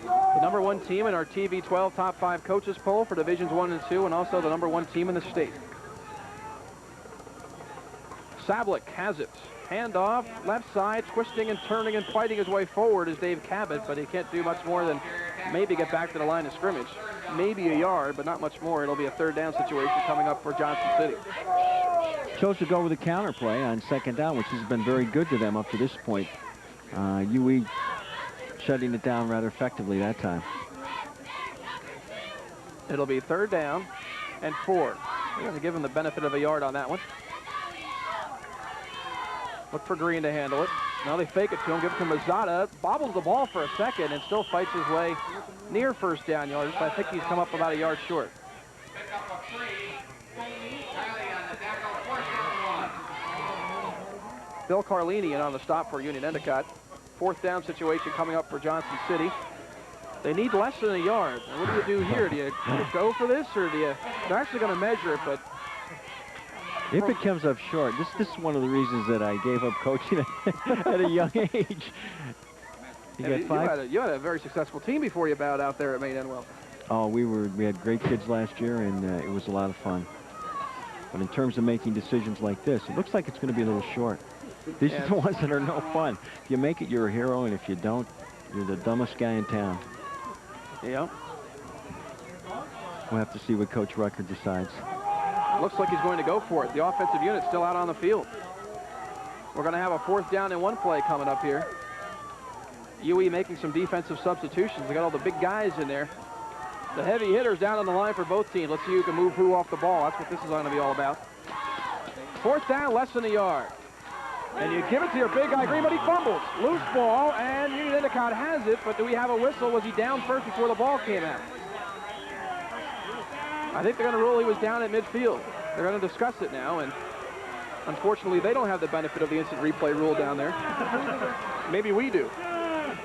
The #1 team in our TV12 Top 5 Coaches poll for Divisions 1 and 2, and also the #1 team in the state. Sablick has it. Handoff, left side, twisting and turning and fighting his way forward is Dave Cabot, but he can't do much more than maybe get back to the line of scrimmage. Maybe a yard, but not much more. It'll be a third down situation coming up for Johnson City. Chose to go with a counter play on second down, which has been very good to them up to this point. UE shutting it down rather effectively that time. It'll be third down and 4. We're going to give him the benefit of a yard on that one. Look for Green to handle it. Now they fake it to him, give it to Mazzata. Bobbles the ball for a second and still fights his way near first down yards, but I think he's come up about a yard short. Bill Carlini in on the stop for Union-Endicott. Fourth down situation coming up for Johnson City. They need less than a yard. And what do you do here? Do you go for this, or do you? They're actually going to measure it, but if it comes up short, this is one of the reasons that I gave up coaching at a young age. You had a very successful team before you bowed out there at Maine Enwell. Oh, we had great kids last year, and it was a lot of fun. But in terms of making decisions like this, it looks like it's going to be a little short. These are the ones that are no fun. If you make it, you're a hero, and if you don't, you're the dumbest guy in town. Yeah. We'll have to see what Coach Rucker decides. Looks like he's going to go for it. The offensive unit's still out on the field. We're going to have a fourth down and 1 play coming up here. UE making some defensive substitutions. They got all the big guys in there. The heavy hitters down on the line for both teams. Let's see who can move who off the ball. That's what this is going to be all about. Fourth down, less than a yard. And you give it to your big guy, Green, but he fumbles. Loose ball, and Union-Endicott has it, but do we have a whistle? Was he down first before the ball came out? I think they're going to rule he was down at midfield. They're going to discuss it now, and unfortunately, they don't have the benefit of the instant replay rule down there. Maybe we do.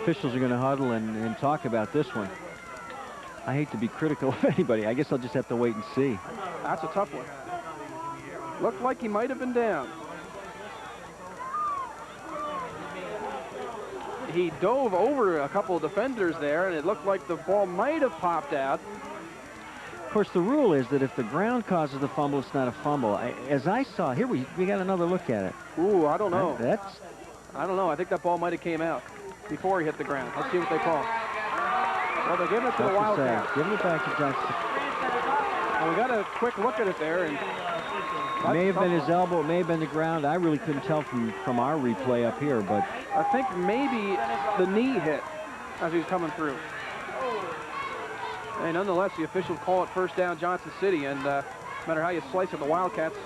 Officials are going to huddle and talk about this one. I hate to be critical of anybody. I guess I'll just have to wait and see. That's a tough one. Looked like he might have been down. He dove over a couple of defenders there, and it looked like the ball might have popped out. Of course, the rule is that if the ground causes the fumble, it's not a fumble. As I saw, here we got another look at it. Ooh, I don't know. I don't know. I think that ball might have came out before he hit the ground. Let's see what they call. Well, they're giving it to the Wildcats. Giving it back to Johnson. Well, we got a quick look at it there, and it may have been his elbow, it may have been the ground. I really couldn't tell from our replay up here, but I think maybe the knee hit as he was coming through. And nonetheless, the officials call it first down Johnson City, and no matter how you slice it, the Wildcats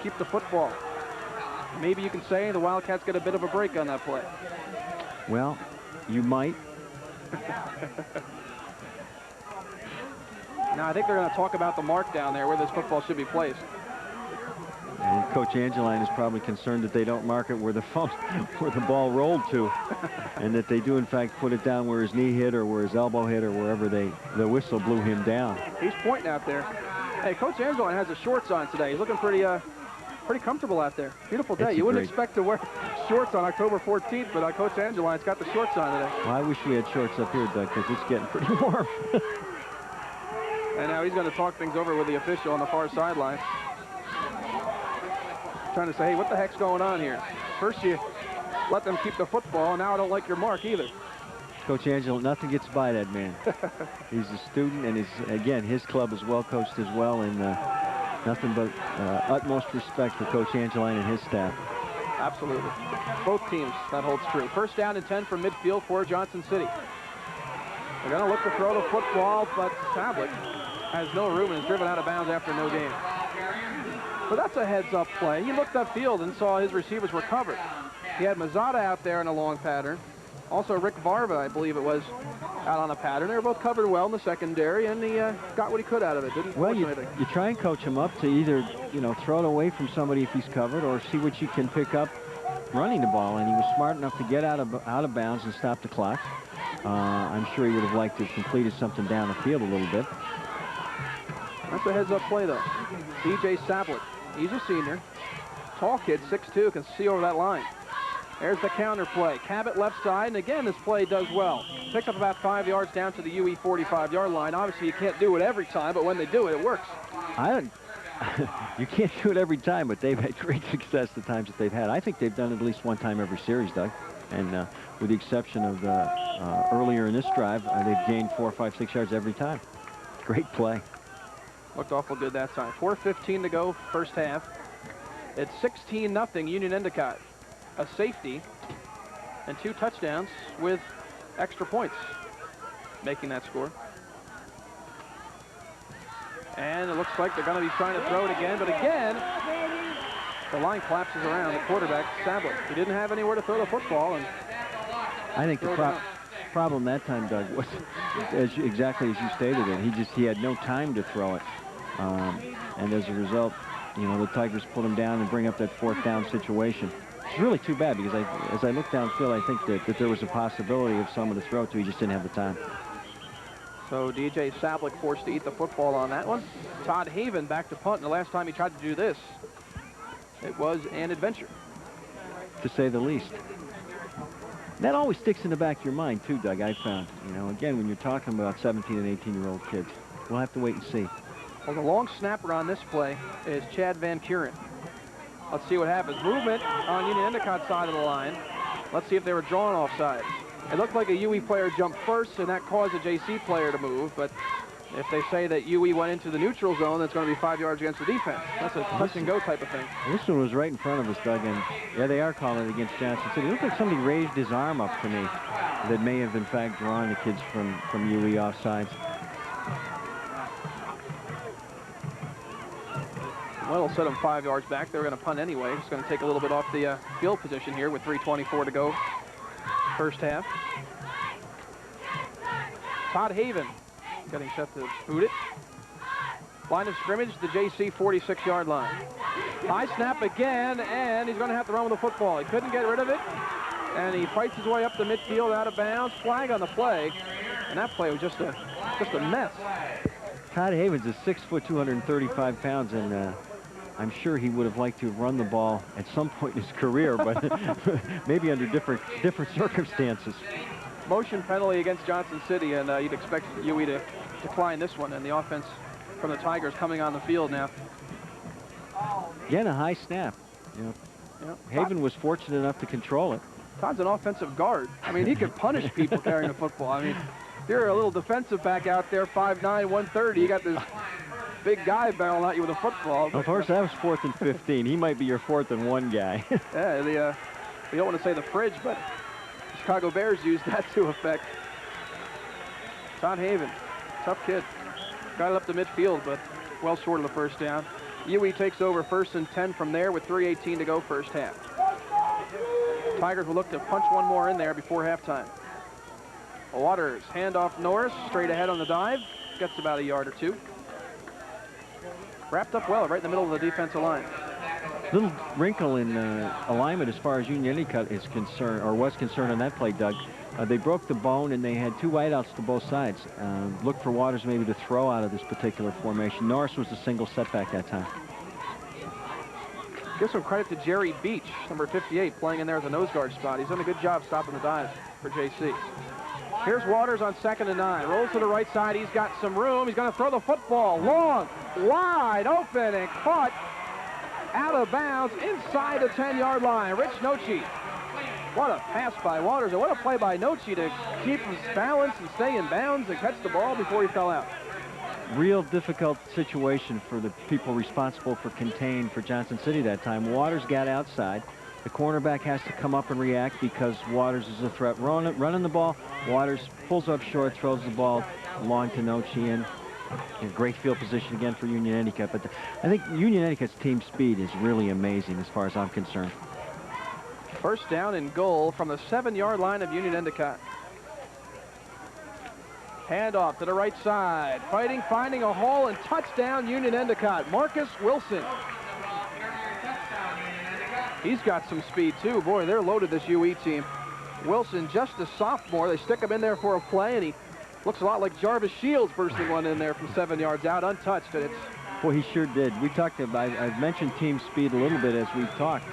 keep the football. Maybe you can say the Wildcats get a bit of a break on that play. Well, you might. Now, I think they're going to talk about the mark down there where this football should be placed. And Coach Angeline is probably concerned that they don't mark it where the ball rolled to, and that they do, in fact, put it down where his knee hit or where his elbow hit or wherever the whistle blew him down. He's pointing out there. Hey, Coach Angeline has his shorts on today. He's looking pretty pretty comfortable out there. Beautiful day. It's You wouldn't great. expect to wear shorts on October 14th, but Coach Angeline's got the shorts on today. Well, I wish we had shorts up here, Doug, because it's getting pretty warm. And now he's going to talk things over with the official on the far sideline. Trying to say, hey, what the heck's going on here? First you let them keep the football, and now I don't like your mark either. Coach Angelo, nothing gets by that man. He's a student, and again, his club is well coached as well, and nothing but utmost respect for Coach Angeline and his staff. Absolutely. Both teams, that holds true. First down and 10 from midfield for Johnson City. They're going to look to throw the football, but Sablik has no room and is driven out of bounds after no gain. But that's a heads-up play. He looked upfield and saw his receivers were covered. He had Mazzata out there in a long pattern. Also, Rick Varva, I believe it was, out on a pattern. They were both covered well in the secondary, and he got what he could out of it. Didn't Well, force you anything. try and coach him up to either, throw it away from somebody if he's covered, or see what you can pick up running the ball. And he was smart enough to get out of bounds and stop the clock. I'm sure he would have liked to have completed something down the field a little bit. That's a heads-up play, though. DJ Sablik, he's a senior. Tall kid, 6'2", can see over that line. There's the counter play. Cabot left side, and again, this play does well. Picks up about 5 yards down to the UE 45-yard line. Obviously, you can't do it every time, but when they do it, it works. You can't do it every time, but they've had great success the times that they've had. I think they've done it at least one time every series, Doug. And with the exception of earlier in this drive, they've gained 4, 5, 6 yards every time. Great play. Looked awful good that time. 4:15 to go, first half. It's 16-0 Union-Endicott. A safety and 2 touchdowns with extra points making that score. And it looks like they're going to be trying to throw it again, but again, the line collapses around the quarterback, Sablik. He didn't have anywhere to throw the football. And I think the problem that time, Doug, was exactly as you stated it. He had no time to throw it. And as a result, the Tigers put him down and bring up that 4th down situation. It's really too bad because as I look downfield, I think that there was a possibility of someone to throw to. He just didn't have the time. So DJ Sablik forced to eat the football on that one. Todd Haven back to punt, and the last time he tried to do this, it was an adventure, to say the least. That always sticks in the back of your mind, too, Doug, I found. Again, when you're talking about 17 and 18-year-old kids, we'll have to wait and see. Well, the long snapper on this play is Chad Van Kuren. Let's see what happens. Movement on Union-Endicott side of the line. Let's see if they were drawn offside. It looked like a UE player jumped first, and that caused a JC player to move. But if they say that UE went into the neutral zone, that's going to be 5 yards against the defense. That's a touch-and-go type of thing. This one was right in front of us, Doug, and yeah, they are calling it against Johnson City. It looked like somebody raised his arm up to me that may have, in fact, drawn the kids from UE offsides. Well, it'll set them 5 yards back. They're going to punt anyway. It's going to take a little bit off the field position here with 3:24 to go, first half. Todd Haven getting set to boot it. Line of scrimmage, the JC 46-yard line. High snap again, and he's going to have to run with the football. He couldn't get rid of it, and he fights his way up the midfield, out of bounds. Flag on the play, and that play was just a mess. Todd Haven's is 6 foot, 235 pounds, and I'm sure he would have liked to have run the ball at some point in his career, but maybe under different circumstances. Motion penalty against Johnson City, and you'd expect UE to decline this one, and the offense from the Tigers coming on the field now. Again, a high snap. Yep. Haven was fortunate enough to control it. Todd's an offensive guard. I mean, he could punish people carrying the football. I mean, if you're a little defensive back out there, 5'9", 130, you got this big guy barreling at you with a football. Of course, that was 4th and 15. He might be your 4th and 1 guy. Yeah, we don't want to say the fridge, but the Chicago Bears used that to effect. Todd Haven, tough kid. Got it up to midfield, but well short of the first down. UE takes over 1st and 10 from there with 3:18 to go, first half. Tigers will look to punch one more in there before halftime. Waters, handoff Norris, straight ahead on the dive. Gets about a yard or two. Wrapped up well, right in the middle of the defensive line. Little wrinkle in alignment as far as Union-Endicott is concerned, or was concerned on that play, Doug. They broke the bone, and they had 2 wideouts to both sides. Look for Waters maybe to throw out of this particular formation. Norris was a single setback that time. Give some credit to Jerry Beach, number 58, playing in there at the nose guard spot. He's done a good job stopping the dives for JC. Here's Waters on 2nd and 9. Rolls to the right side. He's got some room. He's going to throw the football long, wide open, and caught out of bounds inside the 10-yard line. Rich Nochi. What a pass by Waters, and what a play by Nochi to keep his balance and stay in bounds and catch the ball before he fell out. Real difficult situation for the people responsible for contain for Johnson City that time. Waters got outside. The cornerback has to come up and react because Waters is a threat. Running the ball, Waters pulls up short, throws the ball long to Nochi, and a great field position again for Union-Endicott. But I think Union-Endicott's team speed is really amazing as far as I'm concerned. First down and goal from the 7-yard line of Union-Endicott. Handoff to the right side. Fighting, finding a hole, and touchdown Union-Endicott. Marcus Wilson. He's got some speed too. Boy, they're loaded, this UE team. Wilson, just a sophomore. They stick him in there for a play, and he looks a lot like Jarvis Shields bursting one in there from 7 yards out, untouched. And it's... Boy, he sure did. We talked about, I've mentioned team speed a little bit as we've talked.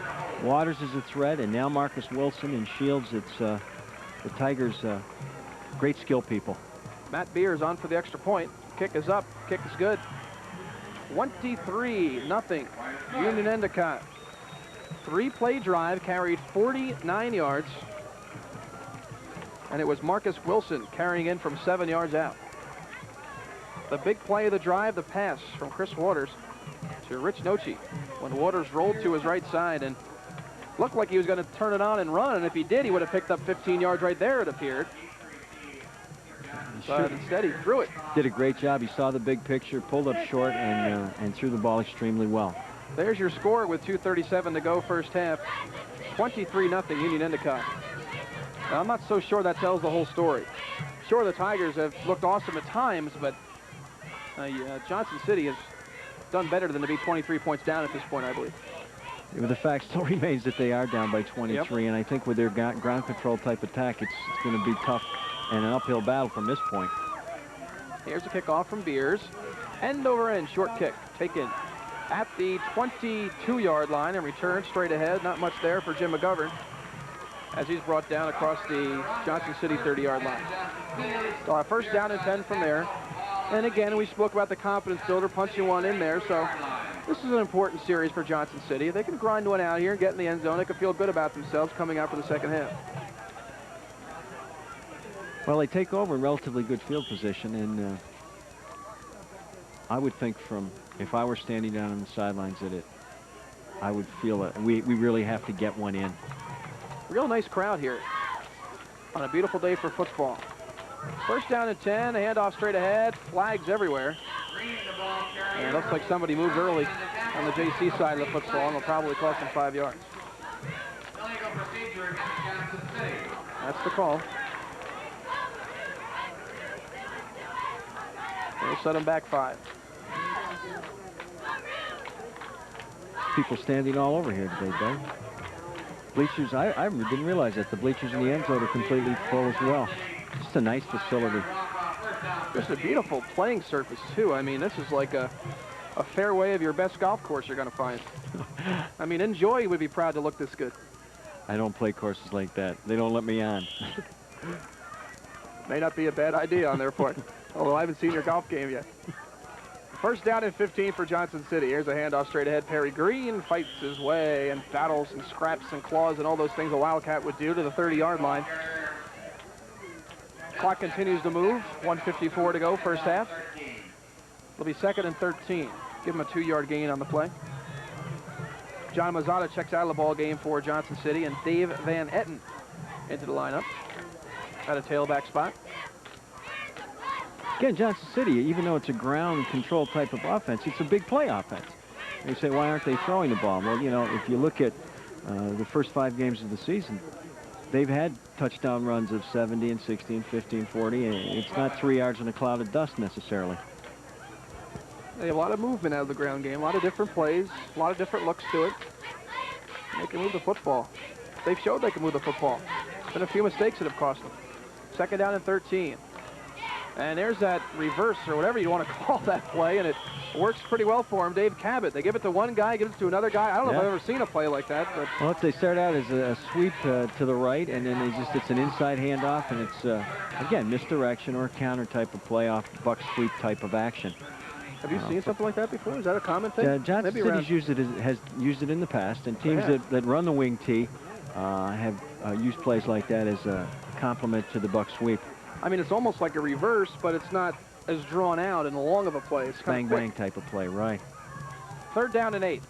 Waters is a threat, and now Marcus Wilson and Shields. It's the Tigers, great skill people. Matt Beers on for the extra point. Kick is up. Kick is good. 23-0. Union-Endicott. 3-play drive carried 49 yards. And it was Marcus Wilson carrying in from 7 yards out. The big play of the drive, the pass from Chris Waters to Rich Nochi when Waters rolled to his right side and looked like he was going to turn it on and run. And if he did, he would have picked up 15 yards right there, it appeared. But instead, he threw it. Did a great job. He saw the big picture, pulled up short, and threw the ball extremely well. There's your score with 2:37 to go first half. 23-0 Union-Endicott. Now, I'm not so sure that tells the whole story. Sure, the Tigers have looked awesome at times, but Johnson City has done better than to be 23 points down at this point, I believe. Yeah, the fact still remains that they are down by 23, and I think with their ground control type attack, it's going to be tough and an uphill battle from this point. Here's a kickoff from Beers. End over end, short kick, taken at the 22-yard line and returned straight ahead. Not much there for Jim McGovern as he's brought down across the Johnson City 30-yard line. So our first down and 10 from there. And again, we spoke about the confidence builder, punching one in there. So this is an important series for Johnson City. If they can grind one out here and get in the end zone, they can feel good about themselves coming out for the second half. Well, they take over in relatively good field position, and I would think if I were standing down on the sidelines I would feel that we really have to get one in. Real nice crowd here on a beautiful day for football. First down and 10, a handoff straight ahead, flags everywhere. And it looks like somebody moved early on the JC side of the football, and will probably cost them 5 yards. That's the call. They'll set them back 5. People standing all over here today, Doug. Bleachers, I didn't realize that the bleachers in the end zone are completely full as well. Just a nice facility. Just a beautiful playing surface, too. I mean, this is like a fairway of your best golf course you're going to find. I mean, Enjoy would be proud to look this good. I don't play courses like that. They don't let me on. May not be a bad idea on their part, although I haven't seen your golf game yet. First down and 15 for Johnson City. Here's a handoff straight ahead. Perry Green fights his way and battles and scraps and claws and all those things a Wildcat would do to the 30-yard line. Clock continues to move. 1:54 to go, first half. It'll be 2nd and 13. Give him a 2-yard gain on the play. John Mazzata checks out of the ball game for Johnson City, and Dave Van Etten into the lineup at a tailback spot. Again, Johnson City, even though it's a ground control type of offense, it's a big play offense. You say, why aren't they throwing the ball? Well, you know, if you look at the first 5 games of the season, they've had touchdown runs of 70 and 60 and 50 and 40. And it's not 3 yards in a cloud of dust necessarily. They have a lot of movement out of the ground game, a lot of different plays, a lot of different looks to it. They can move the football. They've showed they can move the football. Been a few mistakes that have cost them. 2nd down and 13. And there's that reverse, or whatever you want to call that play, and it works pretty well for him. Dave Cabot. They give it to one guy, give it to another guy. I don't know if I've ever seen a play like that. But well, if they start out as a sweep to the right, and then it's an inside handoff, and it's, again, misdirection or counter type of play off buck sweep type of action. Have you seen something like that before? Is that a common thing? Johnson City's has used it in the past, and teams that run the wing tee have used plays like that as a complement to the buck sweep. I mean, it's almost like a reverse, but it's not as drawn out and long of a play. It's bang, bang type of play, right. 3rd down and 8.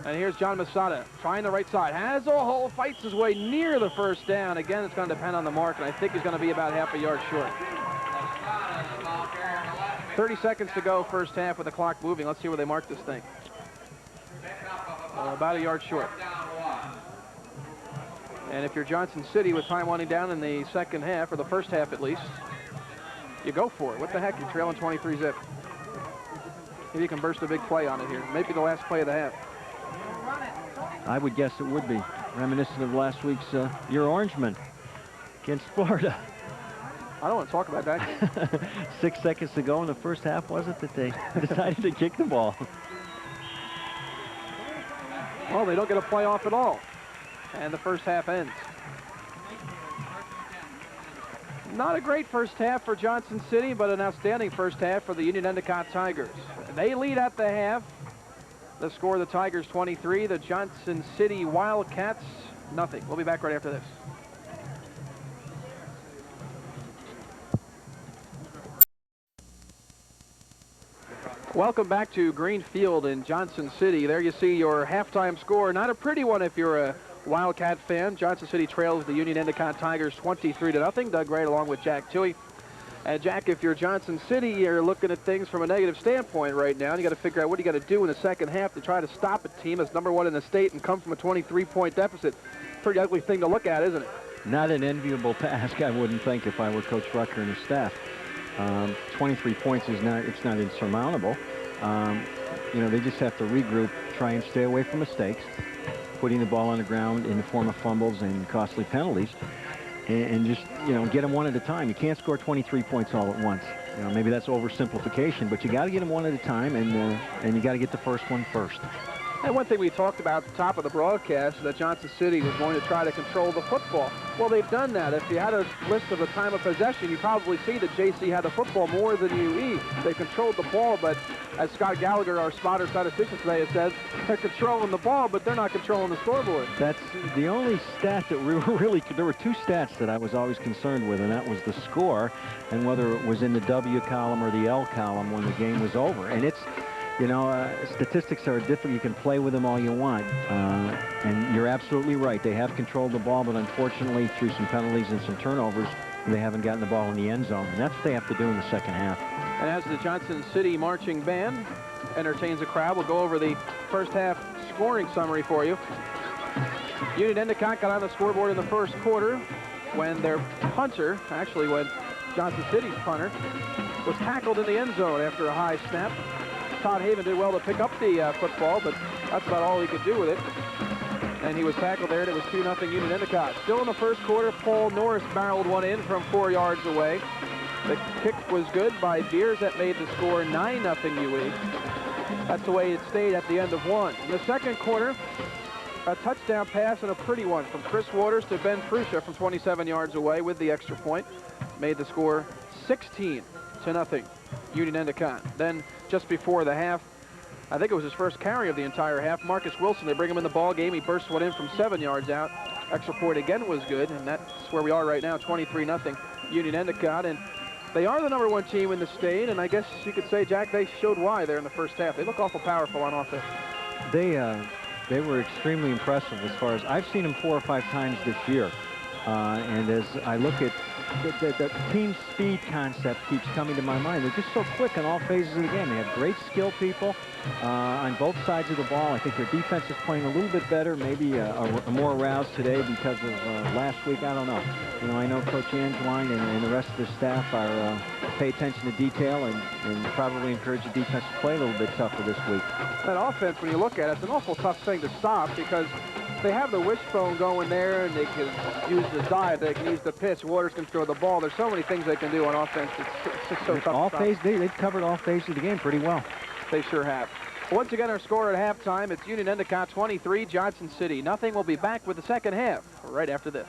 And here's John Masada trying the right side. Has a hole, fights his way near the first down. Again, it's going to depend on the mark, and I think he's going to be about half a yard short. 30 seconds to go, first half with the clock moving. Let's see where they mark this thing. About a yard short. And if you're Johnson City with time winding down in the second half, or the first half at least, you go for it. What the heck? You're trailing 23-zip. Maybe you can burst a big play on it here. Maybe the last play of the half. I would guess it would be. Reminiscent of last week's your Orangemen against Florida. I don't want to talk about that. 6 seconds to go in the first half, was it, that they decided to kick the ball? Well, they don't get a play off at all. And the first half ends. Not a great first half for Johnson City, but an outstanding first half for the Union-Endicott Tigers. They lead at the half. The score, the Tigers 23, the Johnson City Wildcats nothing. We'll be back right after this. Welcome back to Green Field in Johnson City. There you see your halftime score. Not a pretty one if you're a Wildcat fan. Johnson City trails the Union-Endicott Tigers 23-0. Doug Wright along with Jack Toohey. And Jack, if you're Johnson City, you're looking at things from a negative standpoint right now. And you got to figure out what you got to do in the second half to try to stop a team that's '1 in the state and come from a 23-point deficit. Pretty ugly thing to look at, isn't it? Not an enviable task, I wouldn't think, if I were Coach Rucker and his staff. 23 points is not insurmountable. You know, they just have to regroup, try and stay away from mistakes, putting the ball on the ground in the form of fumbles and costly penalties, and just, you know, get them one at a time. You can't score 23 points all at once. You know, maybe that's oversimplification, but you got to get them one at a time, and you got to get the first one first. And one thing we talked about at the top of the broadcast, that Johnson City was going to try to control the football. Well, they've done that. If you had a list of the time of possession, you probably see that JC had the football more than UE. They controlled the ball, but as Scott Gallagher, our spotter statistician today, has said, they're controlling the ball, but they're not controlling the scoreboard. That's the only stat that we were really, there were two stats that I was always concerned with, and that was the score and whether it was in the W column or the L column when the game was over. And it's, you know, statistics are different. You can play with them all you want. And you're absolutely right. They have controlled the ball, but unfortunately, through some penalties and some turnovers, they haven't gotten the ball in the end zone. And that's what they have to do in the second half. And as the Johnson City marching band entertains the crowd, we'll go over the first half scoring summary for you. Union-Endicott got on the scoreboard in the first quarter when their punter, actually when Johnson City's punter, was tackled in the end zone after a high snap. Todd Haven did well to pick up the football, but that's about all he could do with it. And he was tackled there, and it was 2-0 Union-Endicott. Still in the first quarter, Paul Norris barreled one in from 4 yards away. The kick was good by Beers. That made the score 9-0 UE. That's the way it stayed at the end of one. In the second quarter, a touchdown pass and a pretty one from Chris Waters to Ben Prusha from 27 yards away with the extra point. Made the score 16-0 Union-Endicott. Then just before the half, I think it was his first carry of the entire half, Marcus Wilson, they bring him in the ball game. He burst one in from 7 yards out. Extra point again was good, and that's where we are right now, 23-0 Union-Endicott. And they are the #1 team in the state, and I guess you could say, Jack, they showed why there in the first half. They look awful powerful on offense. They were extremely impressive as far as I've seen them 4 or 5 times this year. And as I look at the team speed concept keeps coming to my mind. They're just so quick in all phases of the game. They have great skill people on both sides of the ball. I think their defense is playing a little bit better, maybe a more aroused today because of last week. I don't know. You know, I know Coach Angewine and the rest of the staff are pay attention to detail and probably encourage the defense to play a little bit tougher this week. That offense, when you look at it, it's an awful tough thing to stop because They have the wishbone going there, and they can use the dive. They can use the pitch. Waters can throw the ball. There's so many things they can do on offense. It's just so tough. All phase, they've covered all phases of the game pretty well. They sure have. Once again, our score at halftime, it's Union-Endicott 23, Johnson City. Nothing. We'll be back with the second half right after this.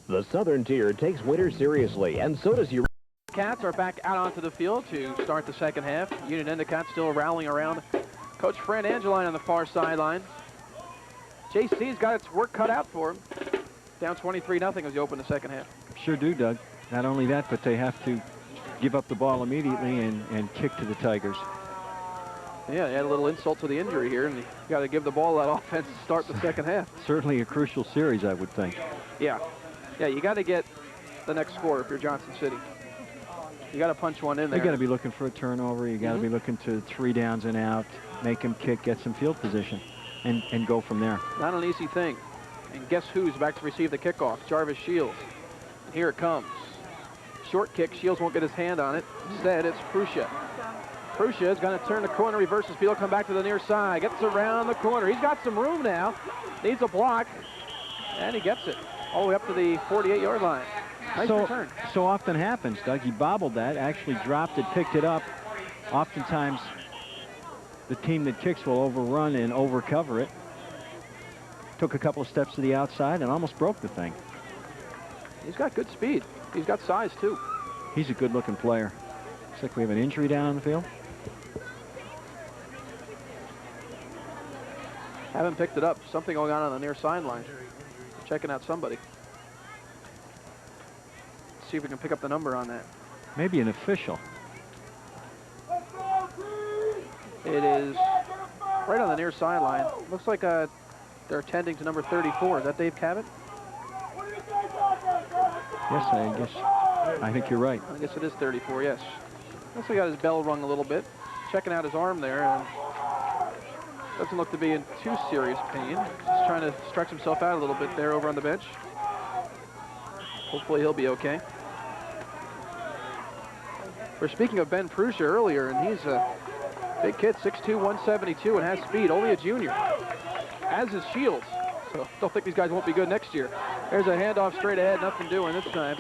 The Southern Tier takes winter seriously, and so does your... Cats are back out onto the field to start the second half. Union-Endicott still rallying around Coach Fran Angeline on the far sideline. JC's got its work cut out for him. Down 23-0 as you open the second half. Sure do, Doug. Not only that, but they have to give up the ball immediately and kick to the Tigers. Yeah, they had a little insult to the injury here, and you got to give the ball that offense to start the second half. Certainly a crucial series, I would think. Yeah, you got to get the next score if you're Johnson City. You got to punch one in there. You got to be looking for a turnover. You got to be looking to 3 downs and out, make him kick, get some field position, and go from there. Not an easy thing. And guess who's back to receive the kickoff? Jarvis Shields. And here it comes. Short kick. Shields won't get his hand on it. Instead, it's Prussia. Prussia is going to turn the corner, reverses field, come back to the near side. Gets around the corner. He's got some room now. Needs a block. And he gets it all the way up to the 48-yard line. Nice return. So often happens, Doug. He bobbled that, actually dropped it, picked it up. Oftentimes, the team that kicks will overrun and overcover it. Took a couple of steps to the outside and almost broke the thing. He's got good speed. He's got size, too. He's a good-looking player. Looks like we have an injury down on the field. Haven't picked it up. Something going on the near sideline. Checking out somebody. See if we can pick up the number on that. Maybe an official. It is right on the near sideline. Looks like they're attending to number 34. Is that Dave Cabot? Yes, I think you're right. I guess it is 34, yes. Looks like he got his bell rung a little bit. Checking out his arm there. And doesn't look to be in too serious pain. Just trying to stretch himself out a little bit there over on the bench. Hopefully he'll be okay. We're speaking of Ben Prussia earlier, and he's a big kid, 6'2", 172, and has speed. Only a junior. As is Shields. So don't think these guys won't be good next year. There's a handoff straight ahead, nothing doing this time.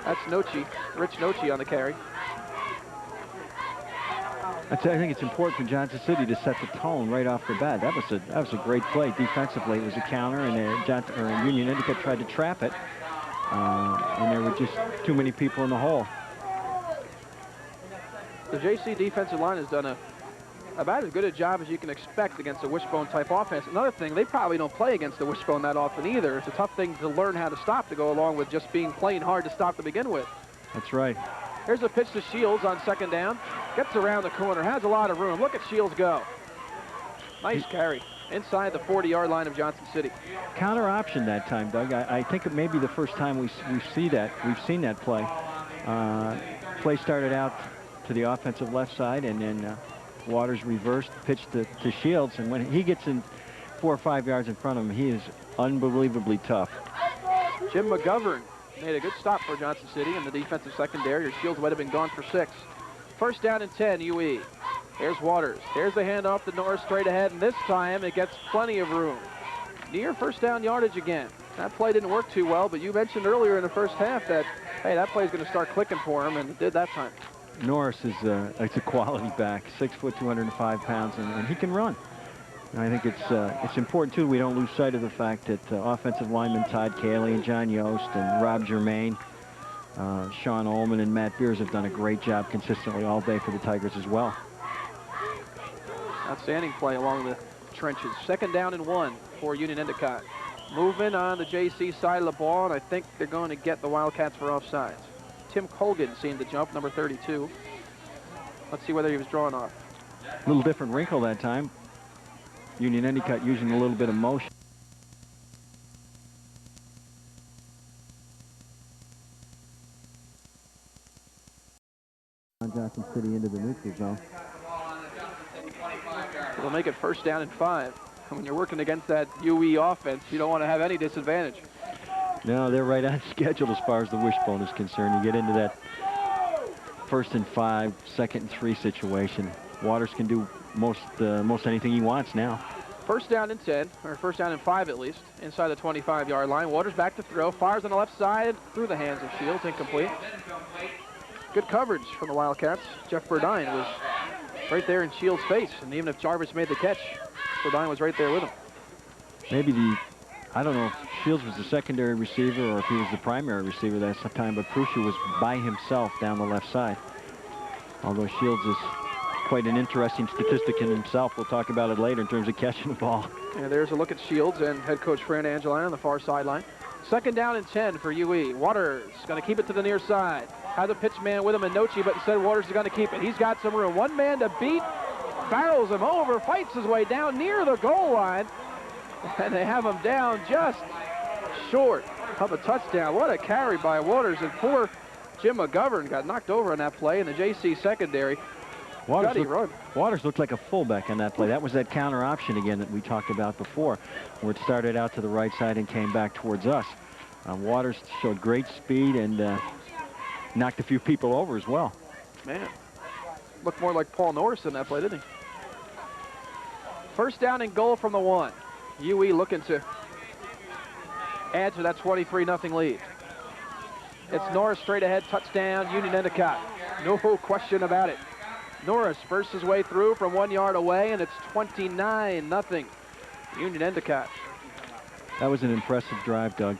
That's Nochi, Rich Nochi on the carry. I think it's important for Johnson City to set the tone right off the bat. That was a great play defensively. It was a counter, and Union-Endicott tried to trap it, and there were just too many people in the hole. The JC defensive line has done about as good a job as you can expect against a wishbone-type offense. Another thing, they probably don't play against the wishbone that often either. It's a tough thing to learn how to stop to go along with just playing hard to stop to begin with. That's right. Here's a pitch to Shields on second down. Gets around the corner, has a lot of room. Look at Shields go. Nice carry inside the 40-yard line of Johnson City. Counter option that time, Doug. I think it may be the first time we've seen that play. Play started out to the offensive left side, and then Waters reversed, pitched to Shields, and when he gets in 4 or 5 yards in front of him, he is unbelievably tough. Jim McGovern made a good stop for Johnson City in the defensive secondary, or Shields might have been gone for 6. First down and 10, UE. Here's Waters. Here's the handoff to Norris straight ahead, and this time it gets plenty of room. Near first down yardage again. That play didn't work too well, but you mentioned earlier in the first half that, hey, that play's going to start clicking for him, and it did that time. Norris is a quality back, 6 foot, 205 pounds, and he can run. And I think it's important, too, we don't lose sight of the fact that offensive linemen Todd Cayley and John Yost and Rob Germain, Sean Ullman and Matt Beers have done a great job consistently all day for the Tigers as well. Outstanding play along the trenches. Second down and 1 for Union-Endicott. Movement on the JC side of the ball, and I think they're going to get the Wildcats for offsides. Tim Colgan seemed to jump, number 32. Let's see whether he was drawn off. A little different wrinkle that time. Union-Endicott using a little bit of motion. Johnson City into the neutral zone. It'll make it first down and 5. When you're working against that UE offense, you don't want to have any disadvantage. No, they're right on schedule as far as the wishbone is concerned. You get into that 1st and 5, 2nd and 3 situation. Waters can do most anything he wants now. 1st down and 10, or 1st down and 5 at least, inside the 25-yard line. Waters back to throw, fires on the left side, through the hands of Shields, incomplete. Good coverage from the Wildcats. Jeff Verdine was right there in Shields' face, and even if Jarvis made the catch, Verdine was right there with him. Maybe I don't know if Shields was the secondary receiver or if he was the primary receiver that time, but Prussia was by himself down the left side. Although Shields is quite an interesting statistic in himself. We'll talk about it later in terms of catching the ball. And there's a look at Shields and head coach Fran Angelina on the far sideline. 2nd down and 10 for UE. Waters going to keep it to the near side. Has a pitch man with him in Nochi, but instead Waters is going to keep it. He's got some room. One man to beat. Barrels him over, fights his way down near the goal line. And they have him down just short of a touchdown. What a carry by Waters. And poor Jim McGovern got knocked over on that play in the JC secondary. Waters looked like a fullback on that play. That was that counter option again that we talked about before, where it started out to the right side and came back towards us. Waters showed great speed and knocked a few people over as well. Man, looked more like Paul Norris in that play, didn't he? 1st down and goal from the 1. UE looking to add to that 23-0 lead. It's Norris straight ahead, touchdown, Union-Endicott. No question about it. Norris bursts his way through from 1 yard away, and it's 29-0 Union-Endicott. That was an impressive drive, Doug.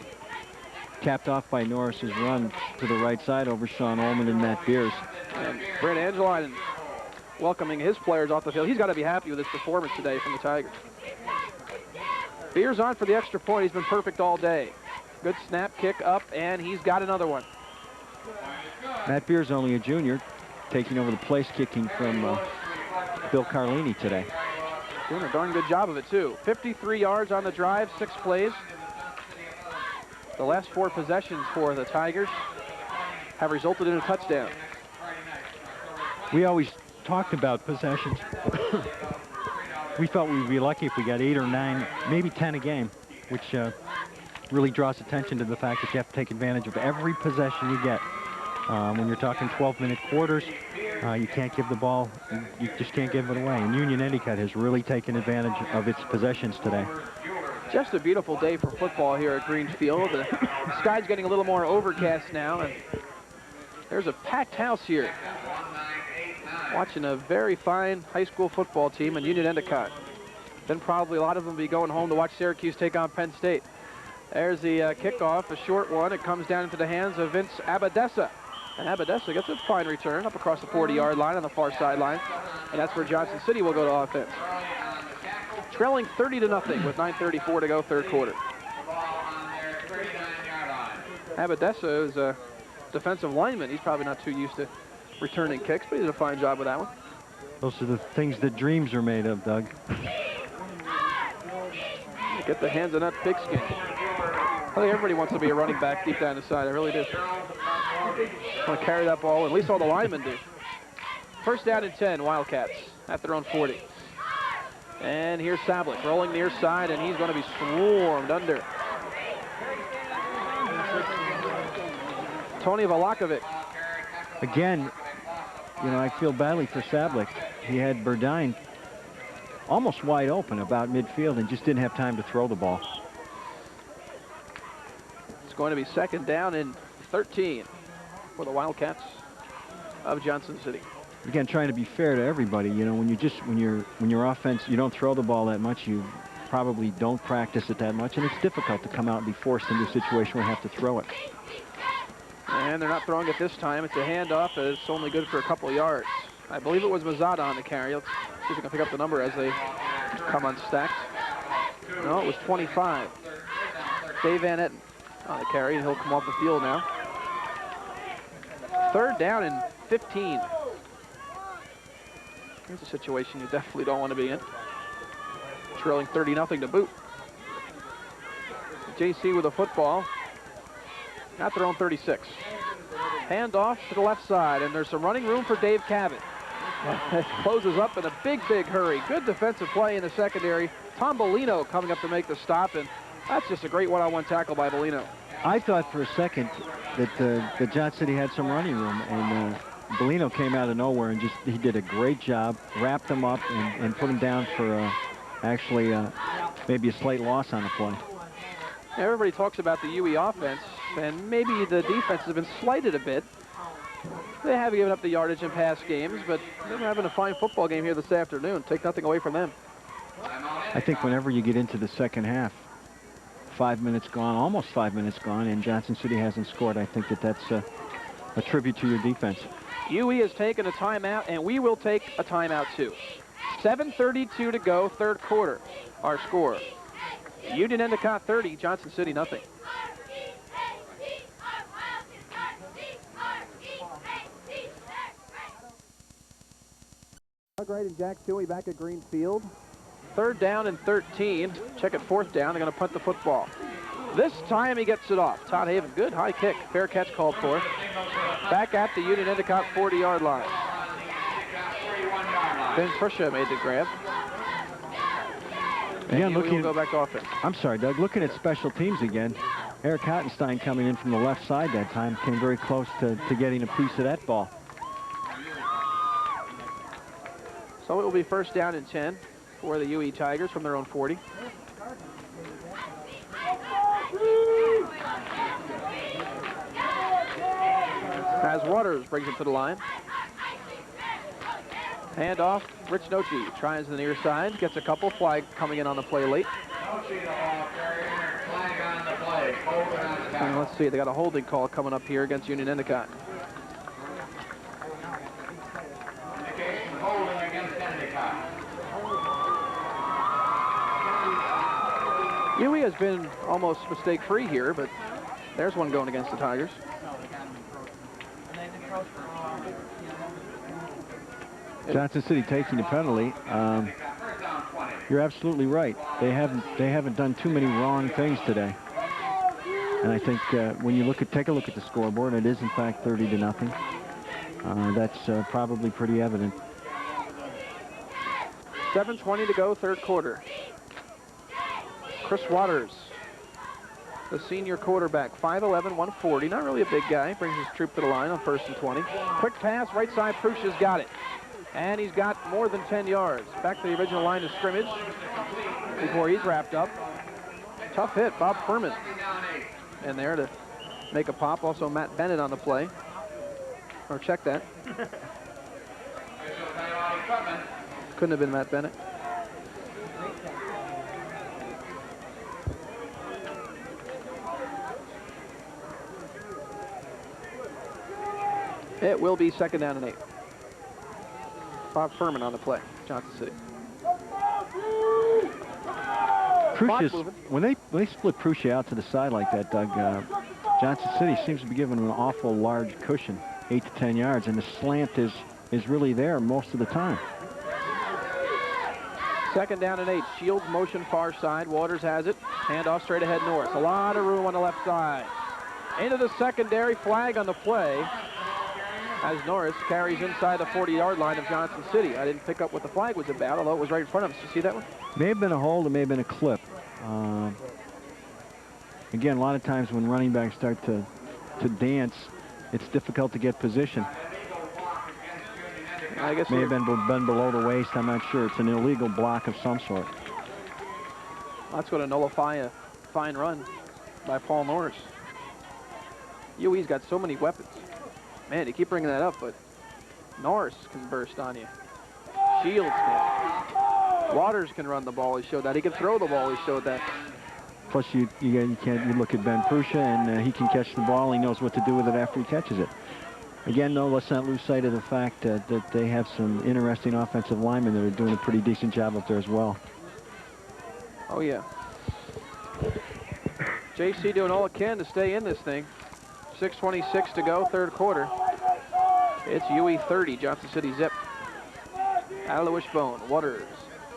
Capped off by Norris's run to the right side over Sean Ullman and Matt Beers. And Brent Angeline welcoming his players off the field. He's got to be happy with his performance today from the Tigers. Beers on for the extra point. He's been perfect all day. Good snap, kick up, and he's got another one. Matt Beers, only a junior, taking over the place kicking from Bill Carlini today. Doing a darn good job of it, too. 53 yards on the drive, 6 plays. The last 4 possessions for the Tigers have resulted in a touchdown. We always talked about possessions. We felt we'd be lucky if we got 8 or 9, maybe 10 a game, which really draws attention to the fact that you have to take advantage of every possession you get. When you're talking 12-minute quarters, you can't give the ball, you just can't give it away. And Union-Endicott has really taken advantage of its possessions today. Just a beautiful day for football here at Greenfield. The sky's getting a little more overcast now, and there's a packed house here watching a very fine high school football team in Union-Endicott. Then probably a lot of them will be going home to watch Syracuse take on Penn State. There's the kickoff, a short one. It comes down into the hands of Vince Abadessa. And Abadessa gets a fine return up across the 40-yard line on the far sideline. And that's where Johnson City will go to offense. Trailing 30-0 with 9:34 to go, 3rd quarter. Abadessa is a defensive lineman. He's probably not too used to returning kicks, but he did a fine job with that one. Those are the things that dreams are made of, Doug. Get the hands on that pigskin. I think everybody wants to be a running back deep down the side. I really do. Want to carry that ball, at least all the linemen do. 1st down and 10, Wildcats at their own 40. And here's Sablik rolling near side, and he's going to be swarmed under. Tony Valakovic. Again, you know, I feel badly for Sablik. He had Verdine almost wide open about midfield and just didn't have time to throw the ball. It's going to be 2nd down and 13 for the Wildcats of Johnson City. Again, trying to be fair to everybody. You know, when your offense, you don't throw the ball that much, you probably don't practice it that much, and it's difficult to come out and be forced into a situation where you have to throw it. And they're not throwing it this time. It's a handoff. It's only good for a couple of yards. I believe it was Mazada on the carry. Let's see if we can pick up the number as they come unstacked. No, it was 25. Dave Van Etten on the carry, and he'll come off the field now. 3rd down and 15. Here's a situation you definitely don't want to be in. Trailing 30-0 to boot. JC with a football at their own 36. Hand off to the left side, and there's some running room for Dave Cabot. It closes up in a big, big hurry. Good defensive play in the secondary. Tom Bellino coming up to make the stop, and that's just a great one-on-one tackle by Bellino. I thought for a second that Johnson City had some running room, and Bellino came out of nowhere and he did a great job, wrapped him up and put him down for actually maybe a slight loss on the play. Everybody talks about the UE offense, and maybe the defense has been slighted a bit. They have given up the yardage in past games, but they're having a fine football game here this afternoon. Take nothing away from them. I think whenever you get into the second half, 5 minutes gone, almost 5 minutes gone, and Johnson City hasn't scored, I think that's a tribute to your defense. UE has taken a timeout, and we will take a timeout too. 7:32 to go, third quarter. Our score: Union-Endicott 30, Johnson City nothing. Doug Wright and Jack Toohey back at Greenfield. Third down and 13. Check it, fourth down. They're going to punt the football. This time he gets it off. Todd Haven, good high kick. Fair catch called for. Back at the Union-Endicott 40-yard line. Ben Prussia made the grab. Again, we'll go back to offense. I'm sorry, Doug. Looking at special teams again, Eric Hottenstein coming in from the left side that time came very close to getting a piece of that ball. So it will be first down and 10 for the UE Tigers from their own 40. As Waters brings it to the line. Hand off, Rich Nochi tries the near side, gets a couple, flag coming in on the play late. And let's see, they got a holding call coming up here against Union-Endicott. UE has been almost mistake-free here, but there's one going against the Tigers. Johnson City taking the penalty. You're absolutely right. They haven't done too many wrong things today. And I think when you take a look at the scoreboard, it is in fact 30-0. That's probably pretty evident. 7:20 to go, third quarter. Chris Waters, the senior quarterback, 5'11", 140, not really a big guy, brings his troop to the line on 1st and 20. Quick pass, right side, Pruscia's got it. And he's got more than 10 yards. Back to the original line of scrimmage before he's wrapped up. Tough hit, Bob Furman in there to make a pop. Also Matt Bennett on the play. Or check that. Couldn't have been Matt Bennett. It will be second down and 8. Bob Furman on the play, Johnson City. When they split Pruscia out to the side like that, Doug, Johnson City seems to be given an awful large cushion, 8 to 10 yards, and the slant is really there most of the time. Second down and 8. Shields motion far side. Waters has it. Handoff straight ahead Norris. A lot of room on the left side. Into the secondary, flag on the play as Norris carries inside the 40-yard line of Johnson City. I didn't pick up what the flag was about, although it was right in front of us. You see that one? May have been a hold, it may have been a clip. Again, a lot of times when running backs start to dance, it's difficult to get position. I guess may have been below the waist, I'm not sure. It's an illegal block of some sort. That's going to nullify a fine run by Paul Norris. UE's got so many weapons. Man, you keep bringing that up, but Norris can burst on you. Shields can. Waters can run the ball. He showed that. He can throw the ball. He showed that. Plus, you look at Ben Pruscia, and he can catch the ball. He knows what to do with it after he catches it. Again, though, let's not lose sight of the fact that they have some interesting offensive linemen that are doing a pretty decent job up there as well. Oh, yeah. JC doing all it can to stay in this thing. 6:26 to go, third quarter. It's UE 30, Johnson City zip. Out of the wishbone, Waters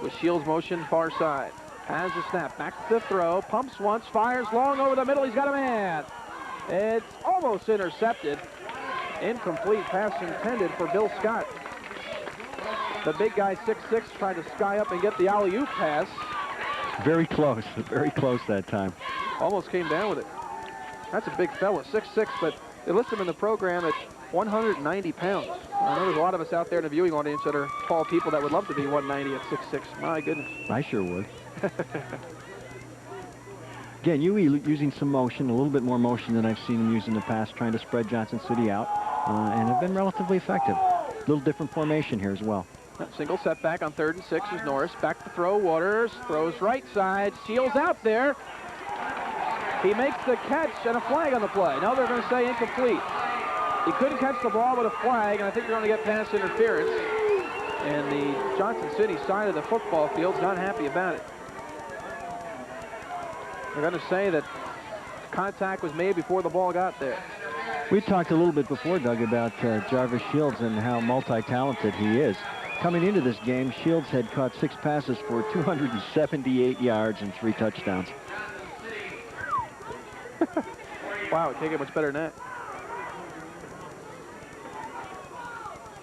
with Shields motion far side. Has the snap, back to the throw, pumps once, fires long over the middle, he's got a man. It's almost intercepted. Incomplete pass intended for Bill Scott. The big guy, 6'6", tried to sky up and get the alley-oop pass. Very close that time. Almost came down with it. That's a big fella, 6'6", but they list him in the program at 190 pounds. I know there's a lot of us out there in the viewing audience that are tall people that would love to be 190 at 6'6". My goodness. I sure would. Again, UE using some motion, a little bit more motion than I've seen him use in the past, trying to spread Johnson City out, and have been relatively effective. A little different formation here as well. Single setback on 3rd and 6 is Norris. Back to throw. Waters throws right side. Shields out there. He makes the catch and a flag on the play. Now they're going to say incomplete. He couldn't catch the ball with a flag, and I think they're going to get pass interference. And the Johnson City side of the football field's not happy about it. They're going to say that contact was made before the ball got there. We talked a little bit before, Doug, about Jarvis Shields and how multi-talented he is. Coming into this game, Shields had caught 6 passes for 278 yards and 3 touchdowns. Wow, it can't get much better than that.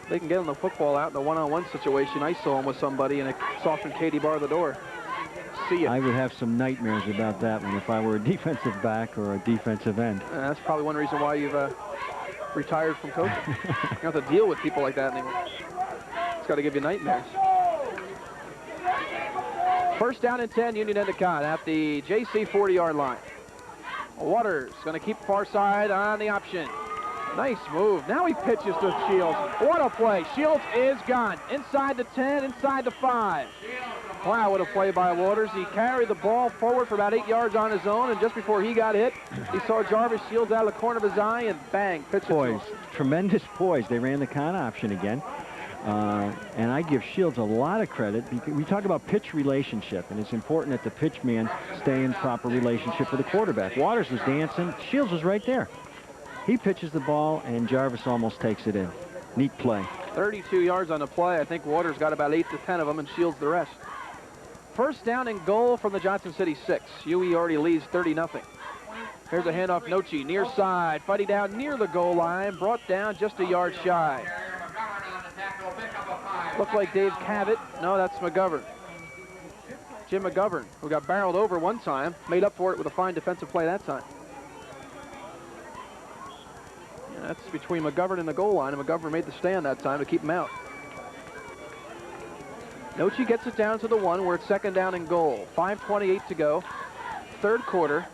They can get him the football out in a one-on-one situation. I saw him with somebody, and it softened Katie bar the door. See ya. I would have some nightmares about that one if I were a defensive back or a defensive end. That's probably one reason why you've retired from coaching. You don't have to deal with people like that anymore. It's got to give you nightmares. First down and 10, Union-Endicott at the JC 40-yard line. Waters going to keep far side on the option. Nice move. Now he pitches to Shields. What a play. Shields is gone. Inside the 10, inside the 5. Wow, what a play by Waters. He carried the ball forward for about 8 yards on his own, and just before he got hit, he saw Jarvis Shields out of the corner of his eye, and bang, pitch it to him. Tremendous poise. They ran the con option again. And I give Shields a lot of credit. We talk about pitch relationship, and it's important that the pitch man stay in proper relationship with the quarterback. Waters was dancing. Shields was right there. He pitches the ball, and Jarvis almost takes it in. Neat play. 32 yards on the play. I think Waters got about 8 to 10 of them, and Shields the rest. First down and goal from the Johnson City 6. UE already leads 30-0. Here's a handoff, Nochi, near side, fighting down near the goal line, brought down just a yard shy. Looked like Dave Cavett. No, that's McGovern. Jim McGovern, who got barreled over one time, made up for it with a fine defensive play that time. Yeah, that's between McGovern and the goal line, and McGovern made the stand that time to keep him out. Nochi gets it down to the 1 where it's second down and goal. 5:28 to go. Third quarter.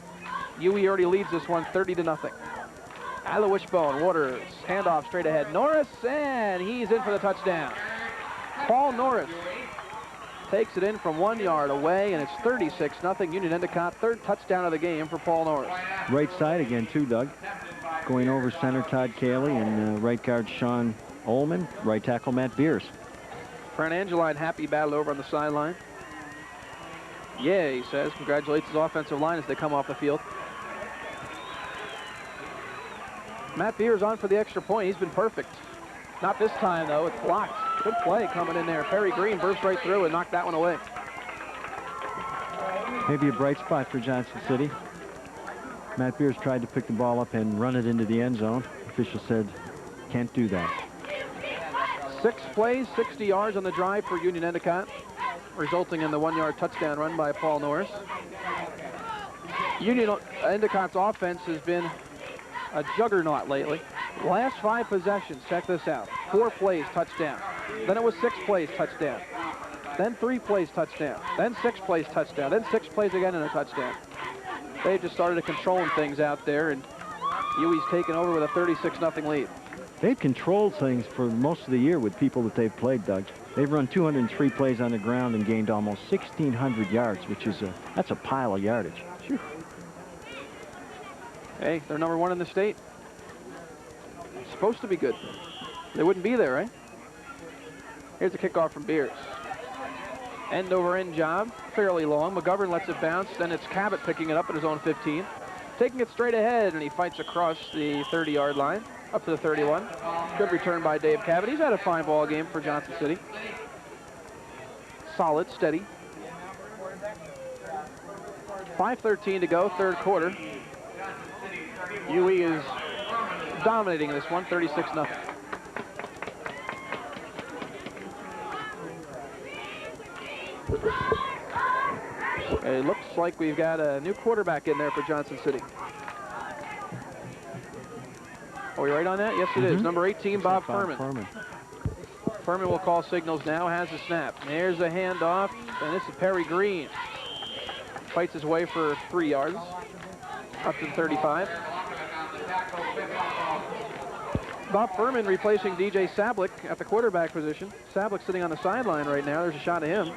UE already leads this one 30-0. Out of the wishbone, Waters, handoff straight ahead. Norris, and he's in for the touchdown. Paul Norris takes it in from 1 yard away, and it's 36-0 Union-Endicott. Third touchdown of the game for Paul Norris. Right side again, too, Doug. Going over center, Todd Cayley, and right guard, Sean Ullman. Right tackle, Matt Beers. Fran Angeline, happy battle over on the sideline. Yeah, he says. Congratulates his offensive line as they come off the field. Matt Beers on for the extra point. He's been perfect. Not this time, though. It's blocked. Good play coming in there. Perry Green burst right through and knocked that one away. Maybe a bright spot for Johnson City. Matt Beers tried to pick the ball up and run it into the end zone. Official said, can't do that. 6 plays, 60 yards on the drive for Union-Endicott, resulting in the 1-yard touchdown run by Paul Norris. Union-Endicott's offense has been a juggernaut lately. Last 5 possessions, check this out. 4 plays, touchdown. Then it was 6 plays, touchdown. Then 3 plays, touchdown. Then 6 plays, touchdown. Then 6 plays again and a touchdown. They've just started controlling things out there, and UE's taken over with a 36-0 lead. They've controlled things for most of the year with people that they've played, Doug. They've run 203 plays on the ground and gained almost 1,600 yards, which is that's a pile of yardage. Phew. Hey, they're number 1 in the state. Supposed to be good. They wouldn't be there, right? Here's a kickoff from Beers. End over end job, fairly long. McGovern lets it bounce, then it's Cabot picking it up at his own 15. Taking it straight ahead, and he fights across the 30-yard line, up to the 31. Good return by Dave Cabot. He's had a fine ball game for Johnson City. Solid, steady. 5:13 to go, third quarter. UE is dominating this one, 36-0. It looks like we've got a new quarterback in there for Johnson City. Are we right on that? Yes, it is. Number 18, Bob Furman. Furman. Furman will call signals now, has the snap. There's a handoff, and this is Perry Green. Fights his way for 3 yards, up to the 35. Bob Furman replacing DJ Sablik at the quarterback position. Sablik sitting on the sideline right now. There's a shot at him.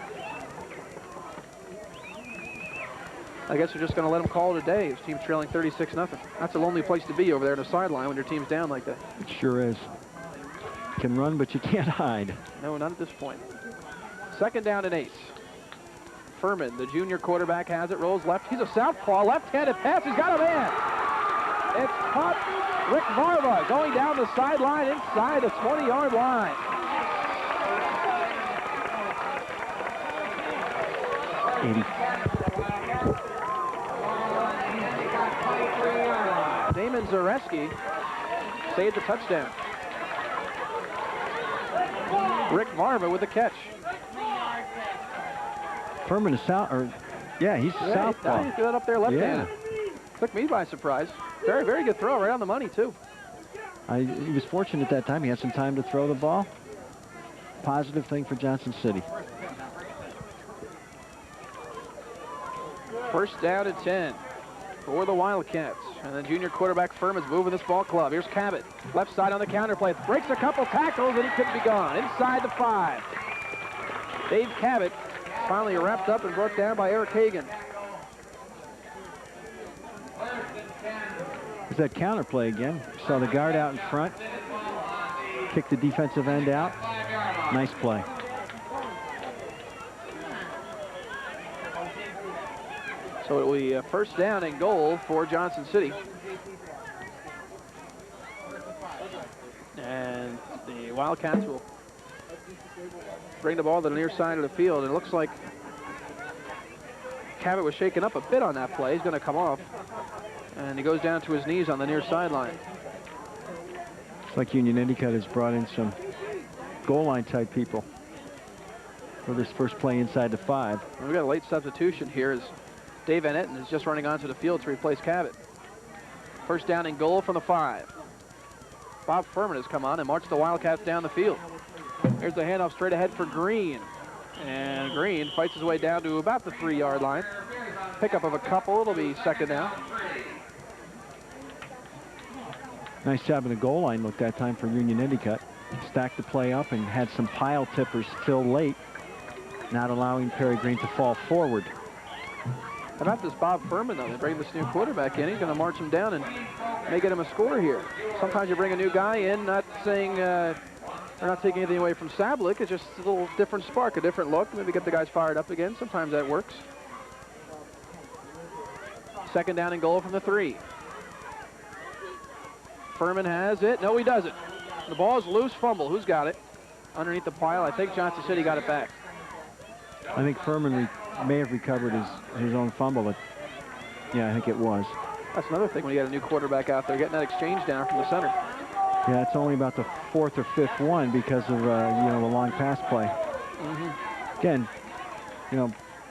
I guess they're just going to let him call it a day. His team's trailing 36-0. That's a lonely place to be over there on the sideline when your team's down like that. It sure is. Can run, but you can't hide. No, not at this point. 2nd down and 8. Furman, the junior quarterback, has it, rolls left. He's a southpaw, left-handed pass. He's got a man. It's caught. Rick Marva going down the sideline inside the 20-yard line. Damon Zareski saved the touchdown. Rick Marva with the catch. Furman is he's southpaw. He threw that up there left-handed. Took me by surprise. Very, very good throw, right on the money, too. He was fortunate that time. He had some time to throw the ball. Positive thing for Johnson City. 1st down and 10 for the Wildcats. And then junior quarterback Furman's moving this ball club. Here's Cabot. Left side on the counter play. Breaks a couple tackles, and he couldn't be gone. Inside the 5. Dave Cabot finally wrapped up and brought down by Eric Hagan. There's that counter play again. Saw the guard out in front. Kicked the defensive end out. Nice play. So it will be a 1st down and goal for Johnson City. And the Wildcats will bring the ball to the near side of the field. It looks like Cabot was shaken up a bit on that play. He's going to come off. And he goes down to his knees on the near sideline. It's like Union-Endicott has brought in some goal line type people for this first play inside the 5. We've got a late substitution here as Dave Van Etten is just running onto the field to replace Cabot. 1st down and goal from the 5. Bob Furman has come on and marched the Wildcats down the field. Here's the handoff straight ahead for Green. And Green fights his way down to about the 3-yard line. Pickup of a couple. It'll be 2nd down. Nice job in the goal line look that time for Union-Endicott. Stacked the play up and had some pile tippers fill late, not allowing Perry Green to fall forward. How about this Bob Furman, though? They bring this new quarterback in. He's going to march him down and make him a score here. Sometimes you bring a new guy in, not saying they're not taking anything away from Sablik. It's just a little different spark, a different look. Maybe get the guys fired up again. Sometimes that works. 2nd down and goal from the 3. Furman has it. No, he doesn't. The ball is loose, fumble. Who's got it? Underneath the pile. I think Johnson City got it back. I think Furman may have recovered his own fumble. But yeah, I think it was. That's another thing when you got a new quarterback out there, getting that exchange down from the center. Yeah, it's only about the 4th or 5th one because of the long pass play. Again,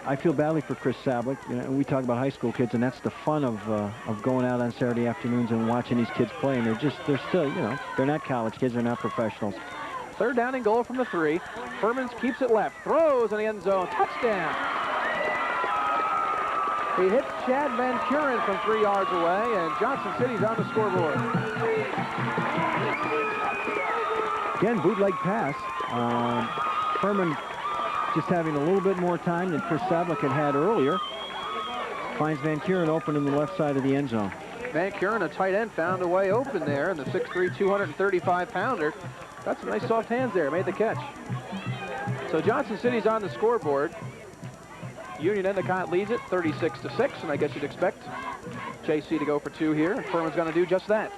I feel badly for Chris Sablik. We talk about high school kids, and that's the fun of going out on Saturday afternoons and watching these kids play. And they're still, they're not college kids, they're not professionals. 3rd down and goal from the 3. Furman keeps it left, throws in the end zone, touchdown. He hits Chad Van Kuren from 3 yards away, and Johnson City's on the scoreboard. Again, bootleg pass. Furman just having a little bit more time than Chris Sablik had earlier. Finds Van Kuren open in the left side of the end zone. Van Kuren, a tight end, found a way open there, and the 6'3", 235-pounder. Got some nice soft hands there, made the catch. So Johnson City's on the scoreboard. Union-Endicott leads it 36-6, and I guess you'd expect JC to go for 2 here, and Furman's going to do just that.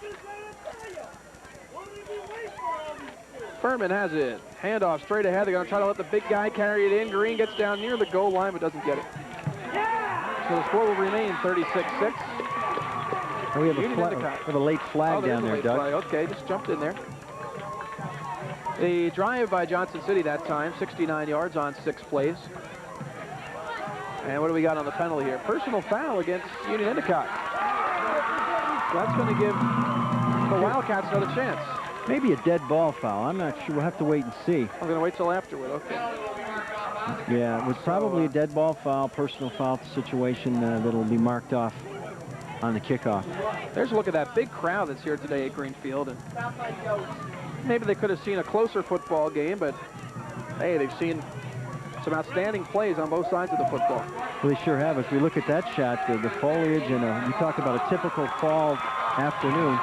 Furman has it. Handoff straight ahead. They're going to try to let the big guy carry it in. Green gets down near the goal line, but doesn't get it. So the score will remain 36-6. We have a late flag down there, Doug. Flag. Okay, just jumped in there. The drive by Johnson City that time, 69 yards on 6 plays. And what do we got on the penalty here? Personal foul against Union-Endicott. So that's going to give the Wildcats another chance. Maybe a dead ball foul. I'm not sure. We'll have to wait and see. I'm going to wait till afterward. Okay. Yeah, it was probably a dead ball foul, personal foul situation that'll be marked off on the kickoff. There's a look at that big crowd that's here today at Greenfield. And maybe they could have seen a closer football game, but hey, they've seen some outstanding plays on both sides of the football. Well, they sure have. As we look at that shot, the foliage, and you talk about a typical fall afternoon,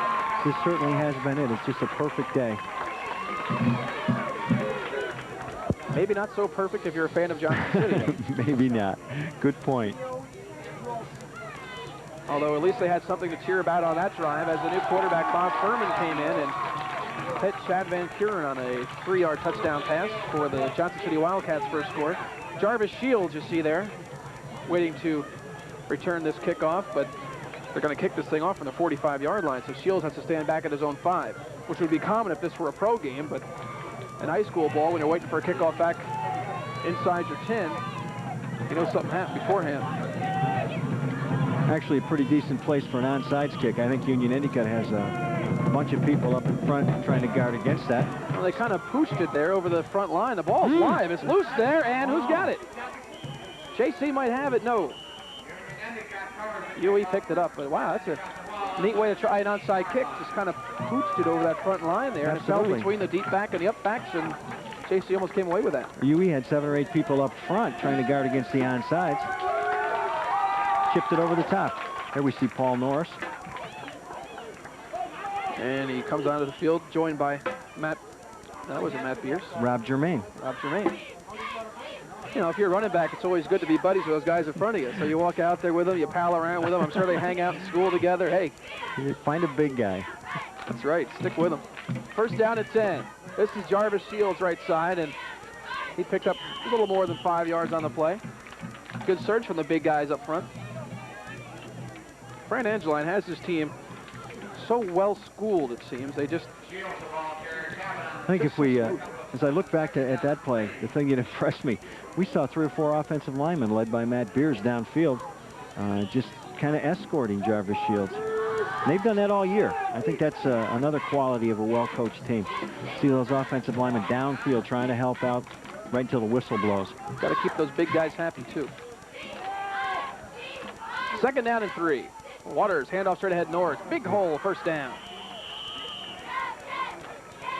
this certainly has been it. It's just a perfect day. Maybe not so perfect if you're a fan of Johnson City. Maybe not. Good point. Although at least they had something to cheer about on that drive as the new quarterback, Bob Furman, came in and hit Chad Van Kuren on a 3-yard touchdown pass for the Johnson City Wildcats' first score. Jarvis Shields, you see there, waiting to return this kickoff, but they're going to kick this thing off from the 45-yard line, so Shields has to stand back at his own 5, which would be common if this were a pro game, but in high school ball, when you're waiting for a kickoff back inside your 10, you know something happened beforehand. Actually, a pretty decent place for an onside kick. I think Union-Endicott has a bunch of people up in front trying to guard against that. Well, they kind of pooched it there over the front line. The ball's live. It's loose there, and who's got it? JC might have it. No. UE picked it up, but wow, that's a neat way to try an onside kick. Just kind of pooched it over that front line there. And it fell between the deep back and the up backs, and JC almost came away with that. UE had 7 or 8 people up front trying to guard against the onside. Chipped it over the top. There we see Paul Norris. And he comes onto the field, joined by Matt. That wasn't Matt Bierce. Rob Germain. Rob Germain. You know, if you're a running back, it's always good to be buddies with those guys in front of you. So you walk out there with them, you pal around with them. I'm sure they hang out in school together. Hey. You find a big guy. That's right. Stick with them. First down at 10. This is Jarvis Shields right side, and he picked up a little more than 5 yards on the play. Good surge from the big guys up front. Fran Angeline has his team so well schooled, it seems. They just... I think if we, as I look back at that play, the thing that impressed me, we saw 3 or 4 offensive linemen led by Matt Beers downfield, just kind of escorting Jarvis Shields. And they've done that all year. I think that's another quality of a well-coached team. See those offensive linemen downfield trying to help out right until the whistle blows. Got to keep those big guys happy, too. Second down and 3. Waters, handoff straight ahead Norris. Big hole, first down.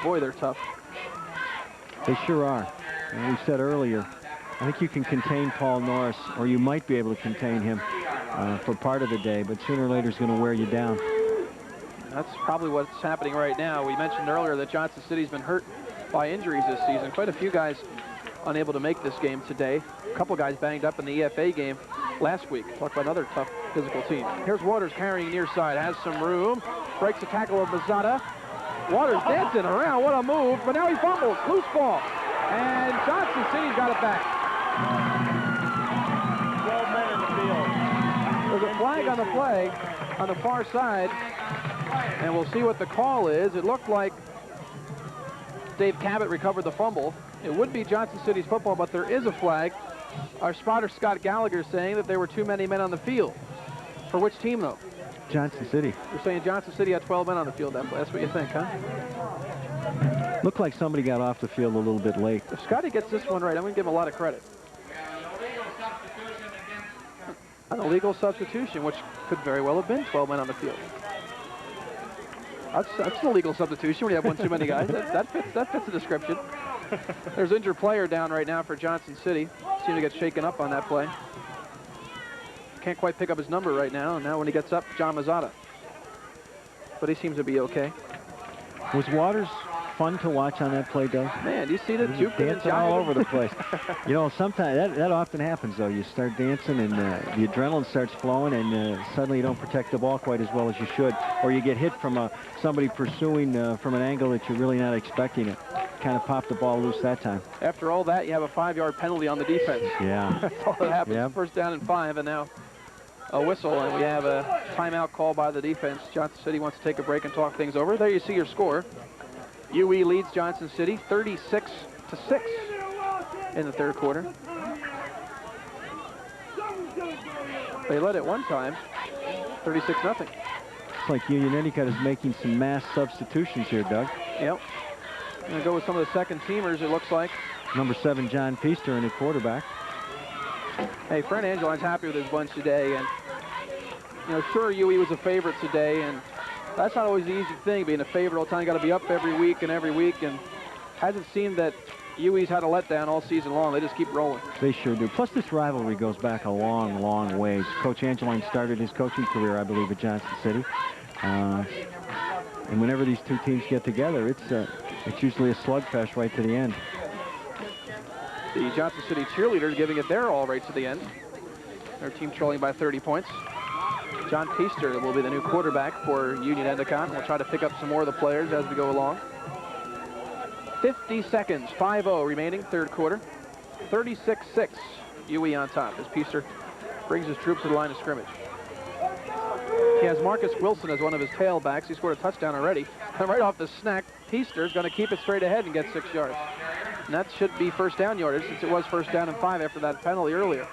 Boy, they're tough. They sure are. And we said earlier, I think you can contain Paul Norris, or you might be able to contain him for part of the day, but sooner or later he's going to wear you down. That's probably what's happening right now. We mentioned earlier that Johnson City's been hurt by injuries this season. Quite a few guys unable to make this game today. A couple guys banged up in the EFA game last week. Talk about another tough physical team. Here's Waters carrying near side, has some room, breaks the tackle of Mazzata. Waters dancing around, what a move, but now he fumbles, loose ball. And Johnson City's got it back. 12 men in the field. There's a flag on the play on the far side, and we'll see what the call is. It looked like Dave Cabot recovered the fumble. It would be Johnson City's football, but there is a flag. Our spotter, Scott Gallagher, saying that there were too many men on the field. For which team, though? Johnson City. You're saying Johnson City had 12 men on the field. That's what you think, huh? Looked like somebody got off the field a little bit late. If Scotty gets this one right, I'm going to give him a lot of credit. An illegal substitution, which could very well have been 12 men on the field. That's an illegal substitution when you have one too many guys. That fits the description. There's injured player down right now for Johnson City. Seemed to get shaken up on that play. Can't quite pick up his number right now. And now when he gets up, John Mazzata. But he seems to be okay. Was Waters fun to watch on that play, Doug? Man, do you see the juking and all over the place? You know, sometimes that often happens, though. You start dancing and the adrenaline starts flowing, and suddenly you don't protect the ball quite as well as you should, or you get hit from somebody pursuing from an angle that you're really not expecting it. Kind of popped the ball loose that time. After all that, you have a 5-yard penalty on the defense. Yeah. That's all that happens. Yep. First down and 5, and now a whistle, and we have a timeout call by the defense. Johnson City wants to take a break and talk things over. There you see your score. UE leads Johnson City 36-6 in the third quarter. They led at one time, 36-0. Looks like Union-Endicott is making some mass substitutions here, Doug. Yep. Going to go with some of the second teamers, it looks like. Number 7, John Feaster, in at quarterback. Hey, Fred Angeline's happy with his bunch today, and sure, UE was a favorite today, and that's not always the easy thing, being a favorite all the time. You got to be up every week, and hasn't seemed that UE's had a letdown all season long. They just keep rolling. They sure do. Plus, this rivalry goes back a long, long ways. Coach Angeline started his coaching career, I believe, at Johnson City. And whenever these two teams get together, it's usually a slugfest right to the end. The Johnson City cheerleaders giving it their all right to the end. Their team trailing by 30 points. John Feaster will be the new quarterback for Union-Endicott. We'll try to pick up some more of the players as we go along. 50 seconds, 5-0 remaining, third quarter. 36-6, UE on top as Feaster brings his troops to the line of scrimmage. He has Marcus Wilson as one of his tailbacks. He scored a touchdown already. And right off the snack, Feaster's going to keep it straight ahead and get 6 yards. And that should be first down yardage, since it was first down and 5 after that penalty earlier.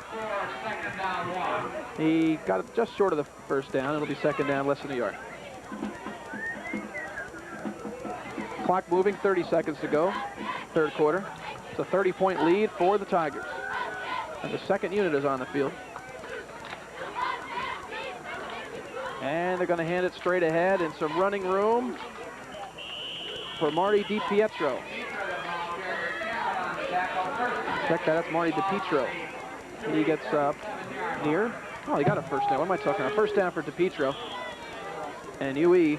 He got it just short of the first down. It'll be second down, less than a yard. Clock moving, 30 seconds to go, third quarter. It's a 30-point lead for the Tigers. And the second unit is on the field. And they're going to hand it straight ahead in some running room for Marty DiPietro. Check that, that's Marty DiPietro. He gets up near. Oh, he got a first down. What am I talking about? First down for DiPietro. And UE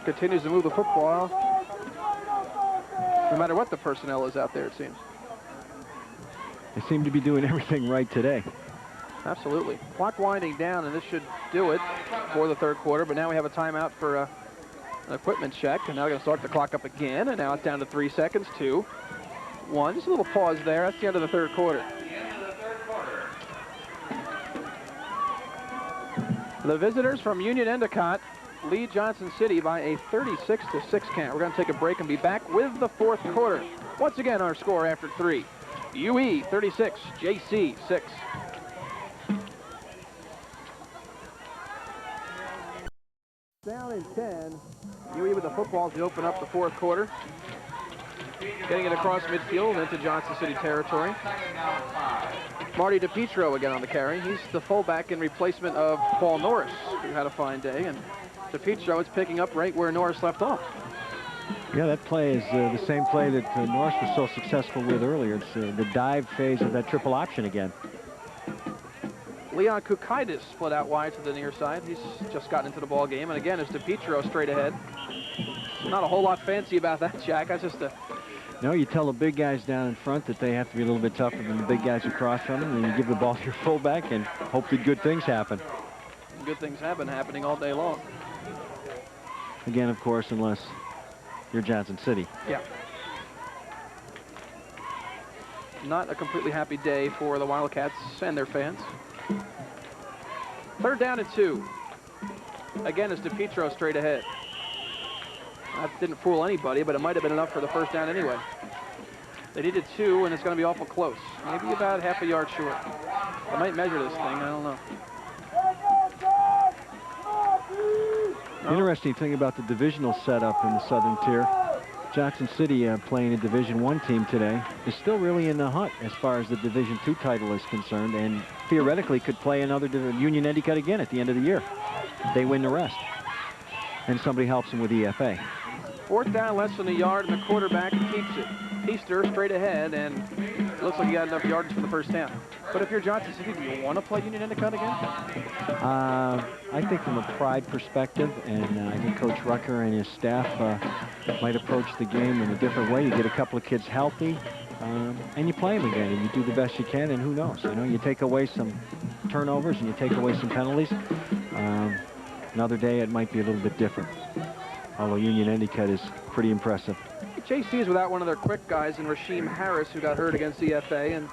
continues to move the football no matter what the personnel is out there, it seems. They seem to be doing everything right today. Absolutely. Clock winding down, and this should do it for the third quarter, but now we have a timeout for an equipment check, and now we're going to start the clock up again, and now it's down to 3 seconds, 2, 1. Just a little pause there. That's the end of the third quarter. The visitors from Union-Endicott lead Johnson City by a 36-6 count. We're going to take a break and be back with the fourth quarter. Once again, our score after 3. UE 36, JC 6. Down in 10. UE with the football to open up the fourth quarter. Getting it across midfield into Johnson City territory. Marty DiPietro again on the carry. He's the fullback in replacement of Paul Norris, who had a fine day. And DiPietro is picking up right where Norris left off. Yeah, that play is the same play that Norris was so successful with earlier. It's the dive phase of that triple option again. Leon Kukaitis split out wide to the near side. He's just gotten into the ball game. And again, it's DiPietro straight ahead. Not a whole lot fancy about that, Jack. That's just a... No, you tell the big guys down in front that they have to be a little bit tougher than the big guys across from them, and you give the ball to your fullback and hope that good things happen. Good things have been happening all day long. Again, of course, unless you're Johnson City. Yeah. Not a completely happy day for the Wildcats and their fans. Third down and 2. Again, it's DiPietro straight ahead. That didn't fool anybody, but it might have been enough for the first down anyway. They needed 2, and it's going to be awful close. Maybe about half a yard short. I might measure this thing. I don't know. The interesting thing about the divisional setup in the Southern Tier, Johnson City playing a Division I team today is still really in the hunt as far as the Division II title is concerned, and theoretically could play another Union-Endicott again at the end of the year. They win the rest, and somebody helps them with EFA. Fourth down, less than a yard, and the quarterback keeps it. Feaster straight ahead, and it looks like he got enough yardage for the first down. But if you're Johnson City, do you want to play Union-Endicott again? I think from a pride perspective, and I think Coach Rucker and his staff might approach the game in a different way. You get a couple of kids healthy, and you play them again, and you do the best you can, and who knows? You know, you take away some turnovers, and you take away some penalties. Another day, it might be a little bit different. Although Union-Endicott is pretty impressive. JC is without one of their quick guys in Rasheem Harris, who got hurt against EFA, and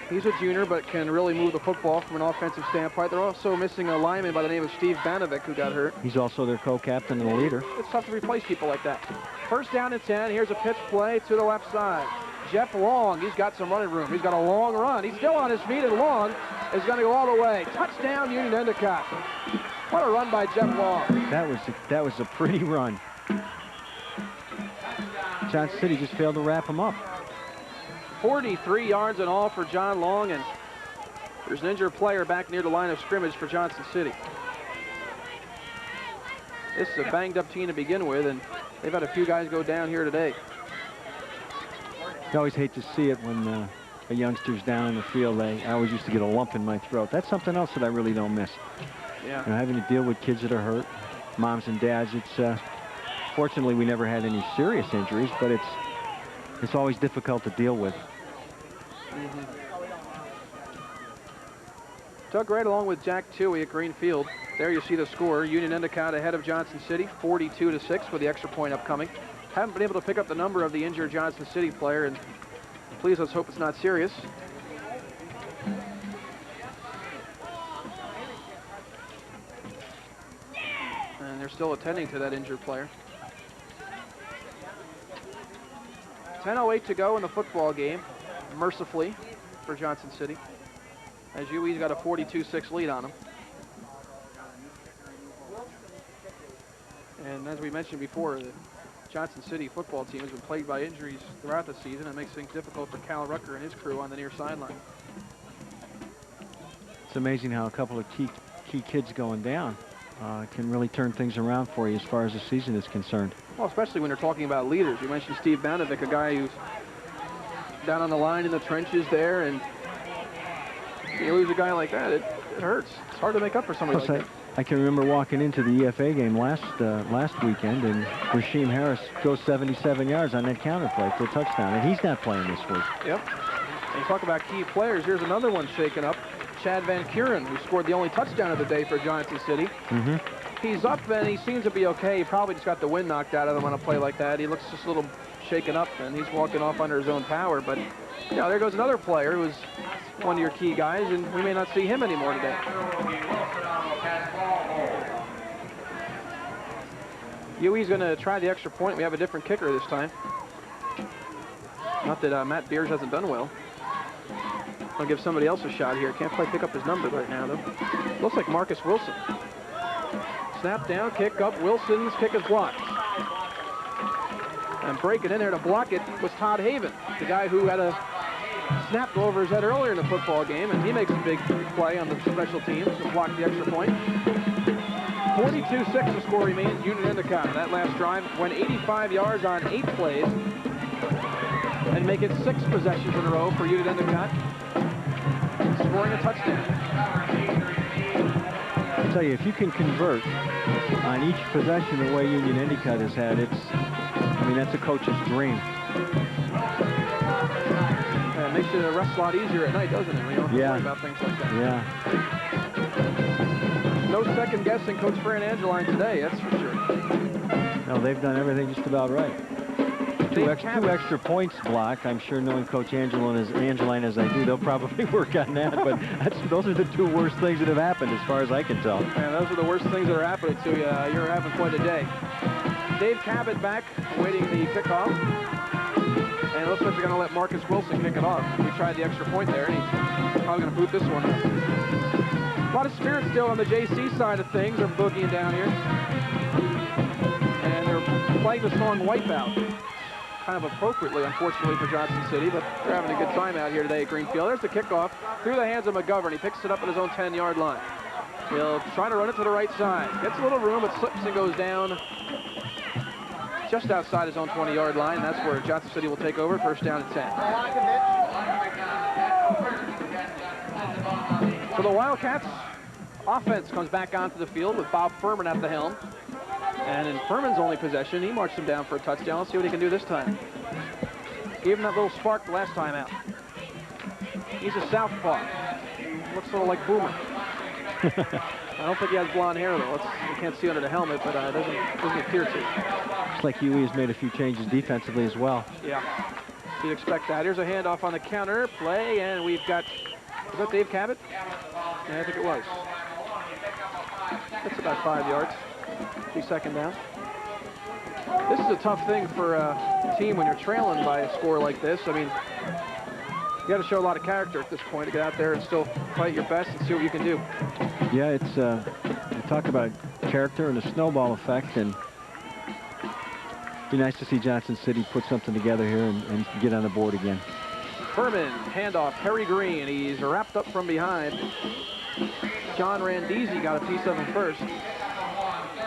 he's a junior but can really move the football from an offensive standpoint. They're also missing a lineman by the name of Steve Banovic, who got hurt. He's also their co-captain and the leader. It's tough to replace people like that. First down and 10. Here's a pitch play to the left side. Jeff Long, he's got some running room. He's got a long run. He's still on his feet, and Long is going to go all the way. Touchdown, Union-Endicott. What a run by Jeff Long. That was a pretty run. Johnson City just failed to wrap him up. 43 yards in all for John Long, and there's an injured player back near the line of scrimmage for Johnson City. This is a banged-up team to begin with, and they've had a few guys go down here today. You always hate to see it when a youngster's down in the field. I always used to get a lump in my throat. That's something else that I really don't miss. Yeah. You know, having to deal with kids that are hurt, moms and dads. It's fortunately we never had any serious injuries, but it's always difficult to deal with. Doug right along with Jack Toohey at Greenfield. There you see the score. Union-Endicott ahead of Johnson City, 42-6 with the extra point upcoming. Haven't been able to pick up the number of the injured Johnson City player, and please let's hope it's not serious. And they're still attending to that injured player. 10:08 to go in the football game, mercifully for Johnson City, as UE's got a 42-6 lead on them. And as we mentioned before, the Johnson City football team has been plagued by injuries throughout the season. It makes things difficult for Cal Rucker and his crew on the near sideline. It's amazing how a couple of key kids going down can really turn things around for you as far as the season is concerned. Well, especially when you're talking about leaders. You mentioned Steve Banovic, a guy who's down on the line in the trenches there, and you lose a guy like that, it hurts. It's hard to make up for somebody like that. I can remember walking into the EFA game last weekend, and Rasheem Harris goes 77 yards on that counter play for a touchdown, and he's not playing this week. Yep. And you talk about key players. Here's another one shaken up. Chad Van Kuren, who scored the only touchdown of the day for Johnson City. He's up, and he seems to be okay. He probably just got the wind knocked out of him on a play like that. He looks just a little shaken up, and he's walking off under his own power. But, you know, there goes another player who was one of your key guys, and we may not see him anymore today. UE's going to try the extra point. We have a different kicker this time. Not that Matt Beers hasn't done well. I'll give somebody else a shot here. Can't quite pick up his number right now, though. Looks like Marcus Wilson. Snap down, kick up. Wilson's kick is blocked. And breaking in there to block it was Todd Haven, the guy who had a snap go over his head earlier in the football game, and he makes a big play on the special teams to block the extra point. 42-6 the score remains. Union-Endicott. That last drive went 85 yards on 8 plays and make it 6 possessions in a row for Union-Endicott, scoring a touchdown. I tell you, if you can convert on each possession the way Union-Endicott has had, I mean, that's a coach's dream. It makes the rest a lot easier at night, doesn't it? When you don't have to worry about things like that. Yeah. No second guessing Coach Fran Angeline today, that's for sure. No, they've done everything just about right. Two extra points blocked. I'm sure knowing Coach Angeline as I do, they'll probably work on that. But those are the 2 worst things that have happened as far as I can tell. Yeah, those are the worst things that are happening to you. You're having quite a day. Dave Cabot back, awaiting the kickoff. And it looks like they're going to let Marcus Wilson kick it off. He tried the extra point there, and he's probably going to boot this one up. A lot of spirit still on the JC side of things. They're boogieing down here. And they're playing the song Wipeout. Kind of appropriately, unfortunately, for Johnson City, but they're having a good time out here today at Greenfield. There's the kickoff through the hands of McGovern. He picks it up at his own 10-yard line. He'll try to run it to the right side. Gets a little room, it slips and goes down just outside his own 20-yard line. That's where Johnson City will take over. First down and 10. So the Wildcats offense comes back onto the field with Bob Furman at the helm. And in Furman's only possession, he marched him down for a touchdown. Let's see what he can do this time. Gave him that little spark the last time out. He's a southpaw. Looks sort of like Boomer. I don't think he has blonde hair, though. You can't see under the helmet, but it doesn't appear to. Looks like UE has made a few changes defensively as well. Yeah, you'd expect that. Here's a handoff on the counter play, and we've got, was that Dave Cabot? Yeah, I think it was. That's about 5 yards. Be second down. This is a tough thing for a team when you're trailing by a score like this. I mean, you got to show a lot of character at this point to get out there and still fight your best and see what you can do. Yeah, it's talk about character and the snowball effect, and be nice to see Johnson City put something together here and get on the board again. Furman, handoff, Harry Green. He's wrapped up from behind. John Randisi got a piece of him first.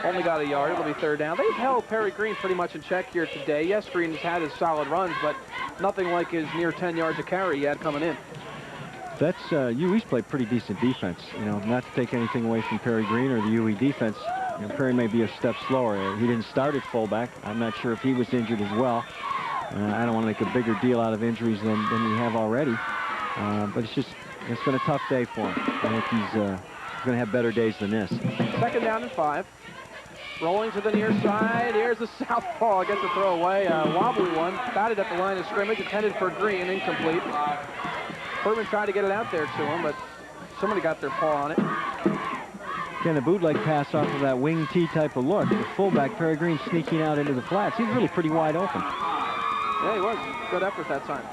Only got a yard. It'll be third down. They've held Perry Green pretty much in check here today. Yes, Green has had his solid runs, but nothing like his near 10 yards of carry he had coming in. That's UE's played pretty decent defense. You know, not to take anything away from Perry Green or the UE defense. You know, Perry may be a step slower. He didn't start at fullback. I'm not sure if he was injured as well. I don't want to make a bigger deal out of injuries than we have already. But it's been a tough day for him. I think he's going to have better days than this. Second down and 5. Rolling to the near side. Here's the southpaw. Gets a throw away. A wobbly one. Batted at the line of scrimmage. Intended for Green. Incomplete. Furman tried to get it out there to him, but somebody got their paw on it. Again, a bootleg pass off of that wing T type of look. The fullback, Perry Green, sneaking out into the flats. He's really pretty wide open. Yeah, he was. Good effort that time.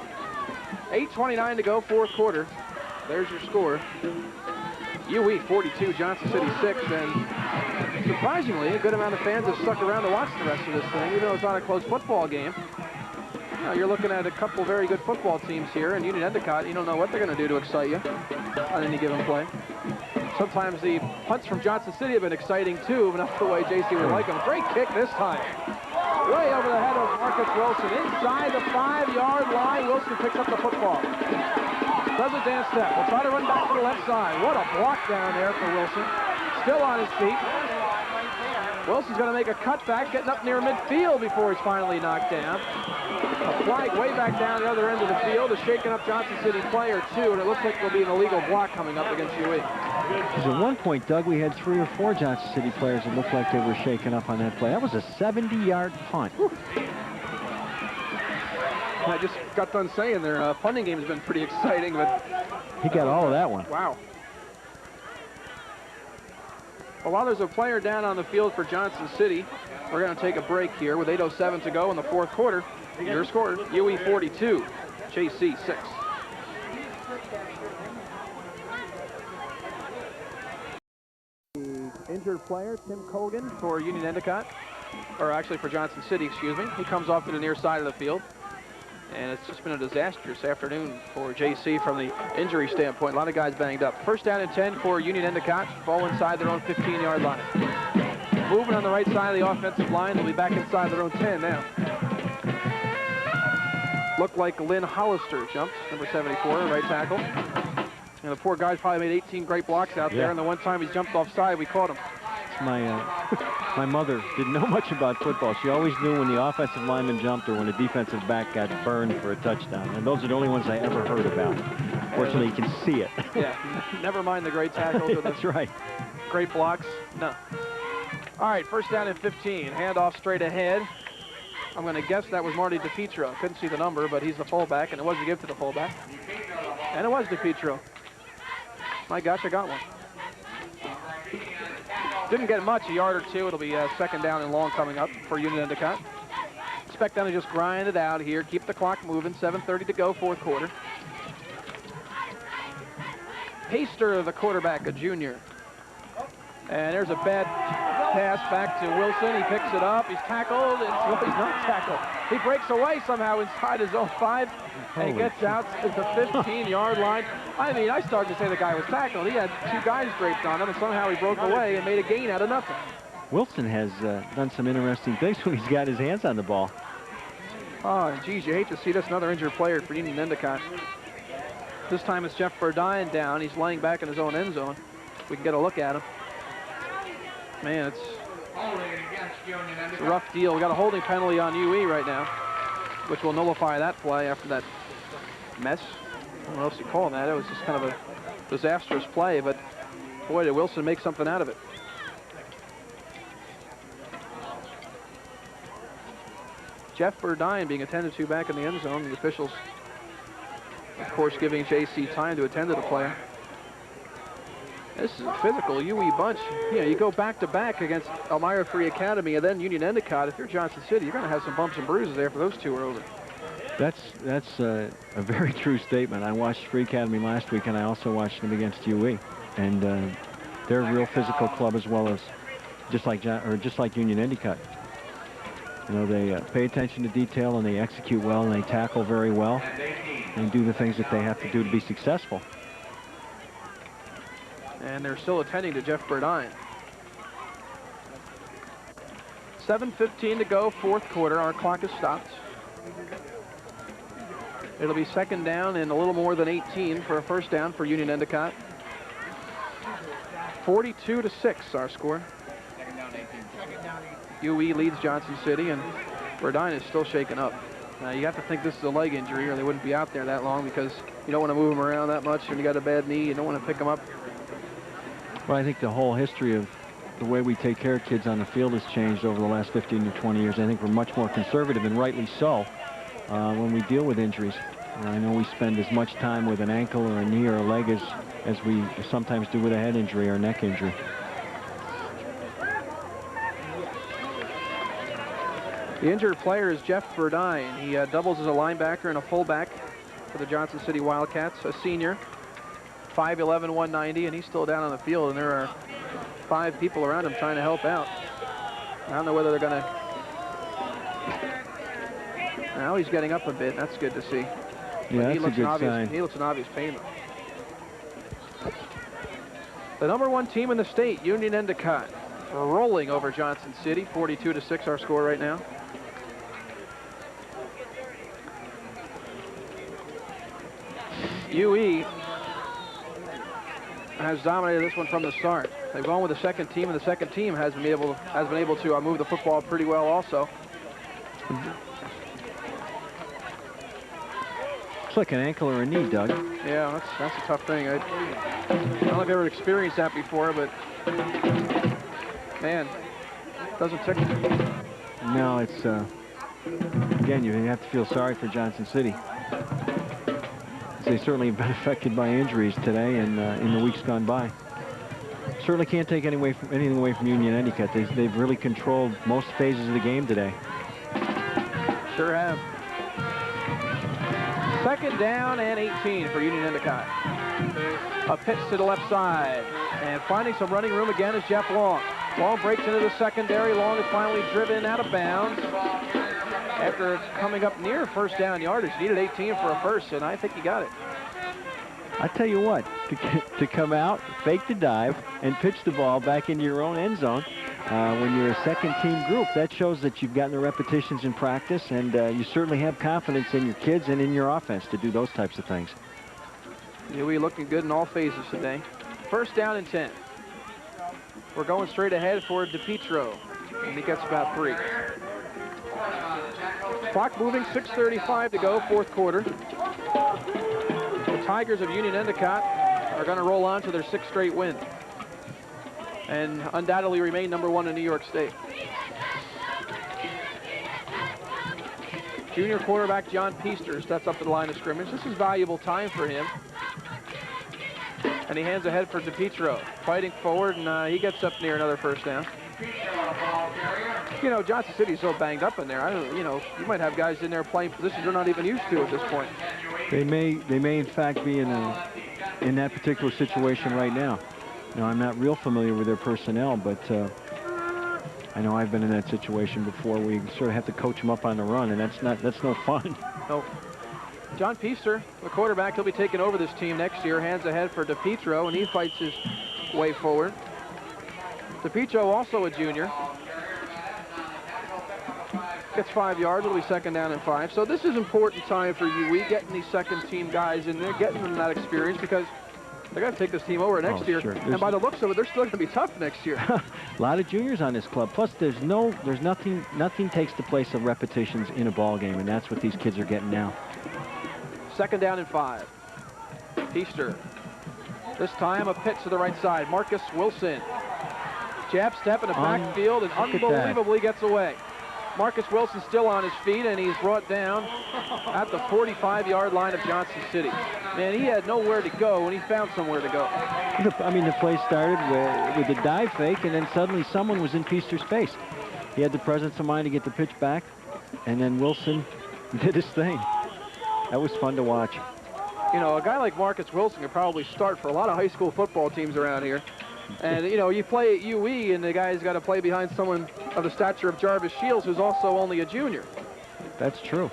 8:29 to go, fourth quarter. There's your score. UE 42, Johnson City 6, and surprisingly, a good amount of fans have stuck around to watch the rest of this thing, even though it's not a close football game. You know, you're looking at a couple very good football teams here, and Union-Endicott, you don't know what they're going to do to excite you on any given play. Sometimes the punts from Johnson City have been exciting too, but not the way JC would like them. Great kick this time. Way over the head of Marcus Wilson. Inside the 5-yard line, Wilson picks up the football. Does a dance step. We'll try to run back to the left side. What a block down there for Wilson. Still on his feet. Wilson's going to make a cutback, getting up near midfield before he's finally knocked down. A flag way back down the other end of the field is shaking up Johnson City player 2, and it looks like there'll be an illegal block coming up against UE. Because at one point, Doug, we had 3 or 4 Johnson City players that looked like they were shaken up on that play. That was a 70-yard punt. Whew. I just got done saying their punting game has been pretty exciting, but he got all of that one. Wow. Well, while there's a player down on the field for Johnson City, we're going to take a break here with 8:07 to go in the fourth quarter. Your score, UE 42, JC 6. The injured player, Tim Cogan, for Union-Endicott, or actually for Johnson City, excuse me. He comes off to the near side of the field. And it's just been a disastrous afternoon for JC from the injury standpoint. A lot of guys banged up. First down and 10 for Union-Endicott. Ball inside their own 15-yard line. Moving on the right side of the offensive line. They'll be back inside their own 10 now. Looked like Lynn Hollister jumped, number 74, right tackle. And the poor guy's probably made 18 great blocks out there. And the one time he jumped offside, we caught him. My mother didn't know much about football. She always knew when the offensive lineman jumped or when a defensive back got burned for a touchdown. And those are the only ones I ever heard about. Fortunately, you can see it. Yeah, never mind the great tackles. Or that's right. Great blocks. No. All right, first down and 15. Handoff straight ahead. I'm going to guess that was Marty DePietro. Couldn't see the number, but he's the fullback, and it was a give to the fullback. And it was DePietro. My gosh, I got one. Didn't get much, a yard or two. It'll be second down and long coming up for Union-Endicott. Expect them to just grind it out here, keep the clock moving. 7:30 to go, fourth quarter. Paster, the quarterback, a junior. And there's a bad pass back to Wilson. He picks it up. He's tackled. Well, he's not tackled. He breaks away somehow inside his own 5 and gets out to the 15-yard line. I mean, I started to say the guy was tackled. He had 2 guys draped on him, and somehow he broke away and made a gain out of nothing. Wilson has done some interesting things when he's got his hands on the ball. Oh, geez, you hate to see this. Another injured player for Union-Endicott. This time it's Jeff Verdine down. He's laying back in his own end zone. We can get a look at him. Man, it's a rough deal. We got a holding penalty on UE right now, which will nullify that play after that mess. I don't know what else you call that. It was just kind of a disastrous play, but boy, did Wilson make something out of it. Jeff Verdine being attended to back in the end zone. The officials, of course, giving JC time to attend to the player. This is a physical UE bunch. You know, you go back-to-back against Elmira Free Academy and then Union-Endicott. If you're Johnson City, you're going to have some bumps and bruises after those 2 are over. That's a very true statement. I watched Free Academy last week, and I also watched them against UE. And they're a real physical club as well as just like Union-Endicott. You know, they pay attention to detail and they execute well and they tackle very well and do the things that they have to do to be successful. And they're still attending to Jeff Verdine. 7:15 to go, fourth quarter. Our clock has stopped. It'll be second down and a little more than 18 for a first down for Union-Endicott. 42-6 our score. UE leads Johnson City, and Verdine is still shaken up. You have to think this is a leg injury or they wouldn't be out there that long, because you don't want to move them around that much. When you got a bad knee, you don't want to pick them up. Well, I think the whole history of the way we take care of kids on the field has changed over the last 15 to 20 years. I think we're much more conservative, and rightly so, when we deal with injuries. I know we spend as much time with an ankle or a knee or a leg as we sometimes do with a head injury or a neck injury. The injured player is Jeff Verdine. He doubles as a linebacker and a fullback for the Johnson City Wildcats, a senior, 5'11", 190, and he's still down on the field, and there are 5 people around him trying to help out. I don't know whether they're going to... Now he's getting up a bit. That's good to see. Yeah, that's a good sign. He looks an obvious pain. The #1 team in the state, Union-Endicott, rolling over Johnson City, 42-6 our score right now. UE has dominated this one from the start. They've gone with the second team, and the second team has been able to move the football pretty well also. Looks like an ankle or a knee, Doug. Yeah, that's a tough thing. I don't know if I've ever experienced that before, but man, doesn't tickle. No, it's again, you have to feel sorry for Johnson City. They certainly have been affected by injuries today and in the weeks gone by. Certainly can't take anything away from Union-Endicott. They've really controlled most phases of the game today. Sure have. Second down and 18 for Union-Endicott. A pitch to the left side, and finding some running room again is Jeff Long. Long breaks into the secondary. Long is finally driven out of bounds after coming up near first down yardage. Needed 18 for a first, and I think he got it. I tell you what, to come out, fake the dive, and pitch the ball back into your own end zone when you're a second-team group, that shows that you've gotten the repetitions in practice, and you certainly have confidence in your kids and in your offense to do those types of things. We're looking good in all phases today. First down and 10. We're going straight ahead for DePietro, and he gets about 3. Clock moving, 6:35 to go, fourth quarter. The Tigers of Union-Endicott are going to roll on to their 6th straight win and undoubtedly remain #1 in New York State. Junior quarterback John Peaster steps up to the line of scrimmage. This is valuable time for him. And he hands ahead for DePietro, fighting forward, and he gets up near another first down. You know, Johnson City's so banged up in there. You might have guys in there playing positions they're not even used to at this point. They may in fact be in that particular situation right now. You know, I'm not real familiar with their personnel, but I know I've been in that situation before. We sort of have to coach them up on the run, and that's no fun. No. John Peaster, the quarterback, he'll be taking over this team next year. Hands ahead for DePietro, and he fights his way forward. DePietro, also a junior, gets 5 yards. It'll be second down and 5. So this is important time for UE, getting these second-team guys in there, getting them that experience, because they're going to take this team over next year. Sure. And by the looks of it, they're still going to be tough next year. A lot of juniors on this club. Plus, there's nothing takes the place of repetitions in a ball game, and that's what these kids are getting now. Second down and 5. Peaster. This time a pitch to the right side. Marcus Wilson. Jab step in the backfield and unbelievably gets away. Marcus Wilson still on his feet, and he's brought down at the 45-yard line of Johnson City. Man, he had nowhere to go, and he found somewhere to go. I mean, the play started with a dive fake, and then suddenly someone was in Peaster's face. He had the presence of mind to get the pitch back, and then Wilson did his thing. That was fun to watch. You know, a guy like Marcus Wilson could probably start for a lot of high school football teams around here. And, you know, you play at UE, and the guy's got to play behind someone of the stature of Jarvis Shields, who's also only a junior. That's true.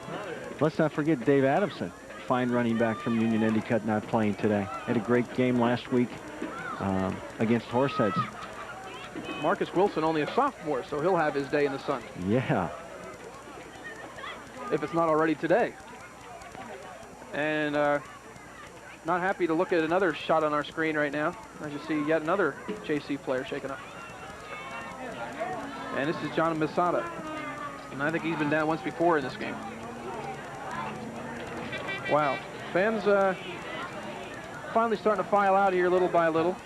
Let's not forget Dave Adamson, fine running back from Union-Endicott, not playing today. Had a great game last week against Horseheads. Marcus Wilson, only a sophomore, so he'll have his day in the sun. Yeah. If it's not already today. And not happy to look at another shot on our screen right now. As you see, yet another JC player shaken up. And this is John Misada. And I think he's been down once before in this game. Wow. Fans finally starting to file out here little by little.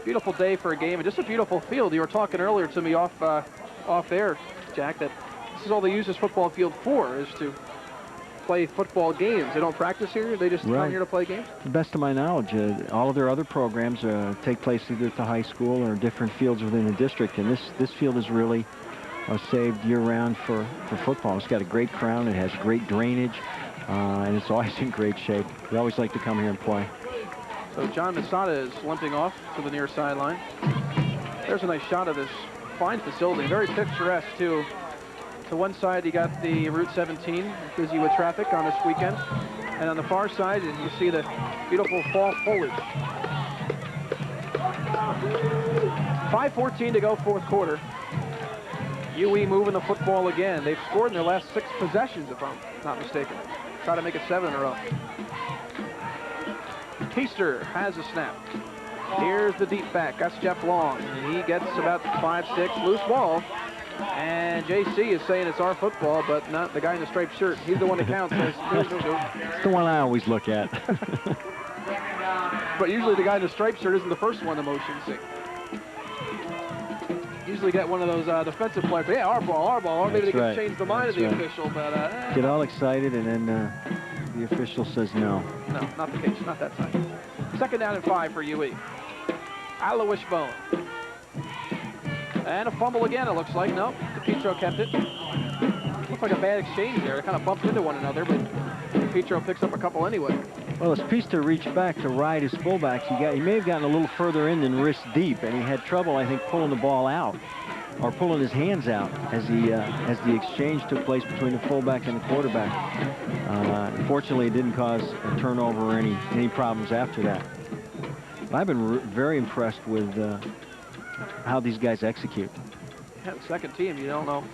Beautiful day for a game, and just a beautiful field. You were talking earlier to me off air, Jack, that this is all they use this football field for, is to play football games. They don't practice here. They just come here to play games. To the best of my knowledge, all of their other programs take place either at the high school or different fields within the district, and this field is really saved year-round for football. It's got a great crown. It has great drainage, and it's always in great shape. We always like to come here and play. So John Misada is limping off to the near sideline. There's a nice shot of this fine facility, very picturesque too. To one side, you got the Route 17, busy with traffic on this weekend. And on the far side, you see the beautiful fall foliage. 5:14 to go, fourth quarter. UE moving the football again. They've scored in their last 6 possessions, if I'm not mistaken. Try to make it 7 in a row. Keister has a snap. Here's the deep back. That's Jeff Long. And he gets about 5-6, loose ball. And JC is saying it's our football, but not the guy in the striped shirt. He's the one that counts. It's the one I always look at. But usually the guy in the striped shirt isn't the first one to motion see. Usually get one of those defensive players. Yeah, our ball, our ball. Or maybe they can change the mind of the official. But get all excited, and then the official says no. No, not the case. Not that time. Second down and 5 for UE. Alois Bone. And a fumble again, it looks like. No, DePietro kept it. Looks like a bad exchange there. They kind of bumped into one another, but DePietro picks up a couple anyway. Well, as Keister reached back to ride his fullback, he may have gotten a little further in than wrist deep, and he had trouble, I think, pulling the ball out, or pulling his hands out as the exchange took place between the fullback and the quarterback. Unfortunately, it didn't cause a turnover or any problems after that. I've been very impressed with how these guys execute. Yeah, the second team, you don't know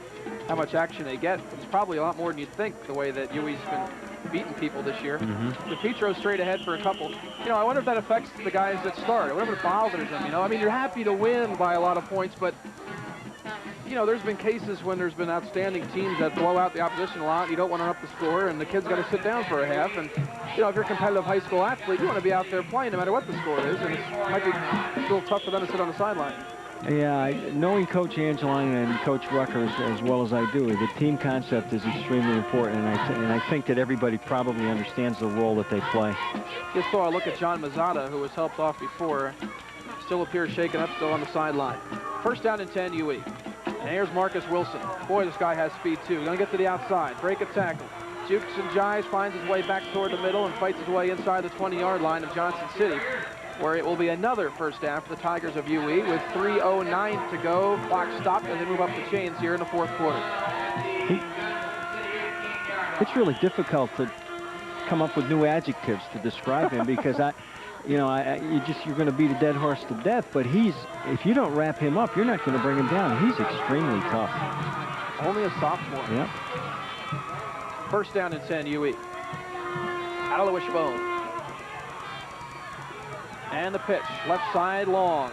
how much action they get. It's probably a lot more than you'd think, the way that UE's been beating people this year. DePietro straight ahead for a couple. You know, I wonder if that affects the guys that start. I wonder if it bothers them, you know. I mean, you're happy to win by a lot of points, but, you know, there's been cases when there's been outstanding teams that blow out the opposition a lot. You don't want to up the score, and the kid's got to sit down for a half. And, you know, if you're a competitive high school athlete, you want to be out there playing no matter what the score is, and it might be a little tough for them to sit on the sideline. Yeah, knowing Coach Angelina and Coach Rucker as well as I do, the team concept is extremely important, and I think that everybody probably understands the role that they play. Just saw a look at John Mazzata, who was helped off before. Still appears shaken up, still on the sideline. First down and 10, UE. And here's Marcus Wilson. Boy, this guy has speed, too. Going to get to the outside, break a tackle. Jukes and jives, finds his way back toward the middle, and fights his way inside the 20-yard line of Johnson City, where it will be another first down for the Tigers of UE with 3:09 to go. Clock stopped as they move up the chains here in the fourth quarter. It's really difficult to come up with new adjectives to describe him because you're going to beat a dead horse to death, but if you don't wrap him up, you're not going to bring him down. He's extremely tough. Only a sophomore. Yep. First down and 10, UE. Alois Bone. And the pitch, left side long.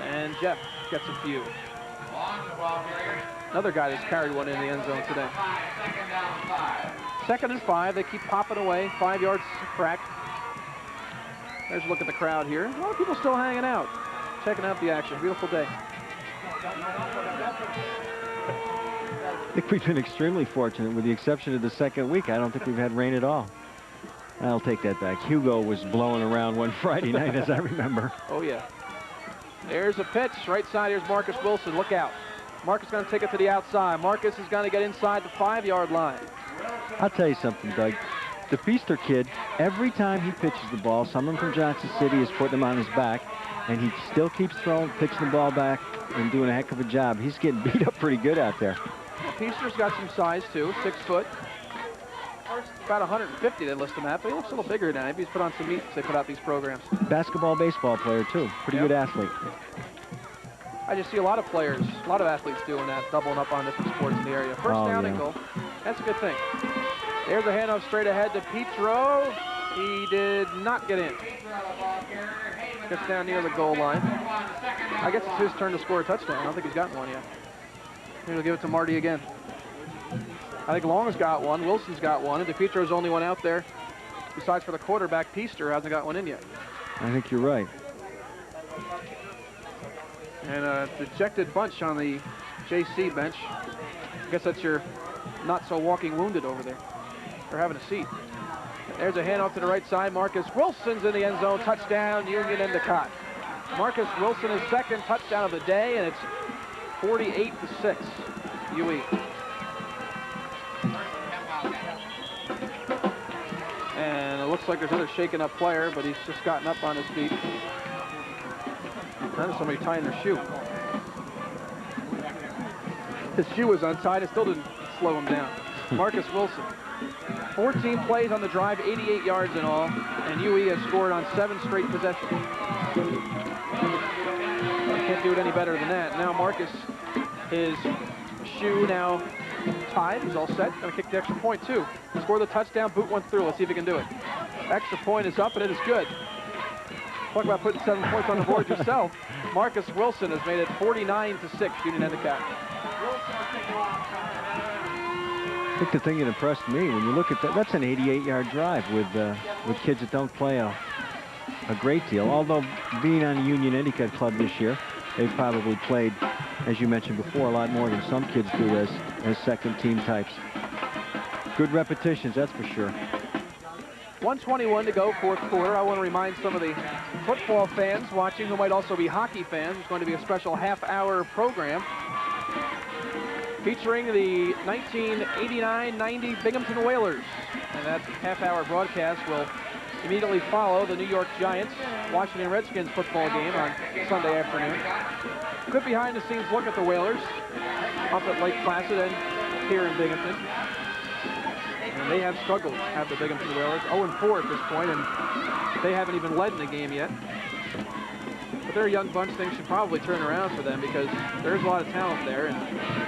And Jeff gets a few. Another guy that's carried one in the end zone today. Second and 5, they keep popping away, 5 yards crack. There's a look at the crowd here. A lot of people still hanging out, checking out the action. Beautiful day. I think we've been extremely fortunate, with the exception of the second week. I don't think we've had rain at all. I'll take that back. Hugo was blowing around one Friday night, as I remember. Oh, yeah. There's a pitch. Right side, here's Marcus Wilson. Look out. Marcus going to take it to the outside. Marcus is going to get inside the 5-yard line. I'll tell you something, Doug. the Feaster kid, every time he pitches the ball, someone from Johnson City is putting him on his back, and he still keeps throwing, pitching the ball back, and doing a heck of a job. He's getting beat up pretty good out there. Feaster's got some size, too, 6 foot. About 150 they list him at, but he looks a little bigger now. Maybe he's put on some meat since they put out these programs. Basketball, baseball player, too. Pretty good athlete. I just see a lot of players, a lot of athletes doing that, doubling up on different sports in the area. First down and goal. That's a good thing. There's a handoff straight ahead to Petro. He did not get in. Gets down near the goal line. I guess it's his turn to score a touchdown. I don't think he's gotten one yet. Maybe we'll give it to Marty again. I think Long's got one, Wilson's got one, and DePietro's the only one out there. Besides for the quarterback, Peaster hasn't got one in yet. I think you're right. And a dejected bunch on the JC bench. I guess that's your not-so-walking wounded over there. They're having a seat. There's a handoff to the right side. Marcus Wilson's in the end zone. Touchdown, Union-Endicott. Marcus Wilson, his second touchdown of the day, and it's 48-6, UE. And it looks like there's another shaken-up player, but he's just gotten up on his feet. That is somebody tying their shoe. His shoe was untied. It still didn't slow him down. Marcus Wilson. 14 plays on the drive, 88 yards in all, and UE has scored on 7 straight possessions. Can't do it any better than that. Now Marcus, his shoe now tied. He's all set. Going to kick the extra point, too. Score the touchdown. Boot went through. Let's see if he can do it. Extra point is up, and it is good. Talk about putting 7 points on the board yourself. Marcus Wilson has made it 49-6, Union-Endicott. I think the thing that impressed me, when you look at that, that's an 88-yard drive with kids that don't play a great deal. Although being on the Union-Endicott club this year, they've probably played, as you mentioned before, a lot more than some kids do as second team types. Good repetitions, that's for sure. 1:21 to go, fourth quarter. I want to remind some of the football fans watching who might also be hockey fans. It's going to be a special half-hour program featuring the 1989-90 Binghamton Whalers. And that half-hour broadcast will immediately follow the New York Giants Washington Redskins football game on Sunday afternoon. Good behind-the-scenes look at the Whalers up at Lake Placid and here in Binghamton. And they have struggled, have the Binghamton Whalers. 0-4 at this point, and they haven't even led in the game yet. But they're a young bunch. Things should probably turn around for them because there's a lot of talent there, and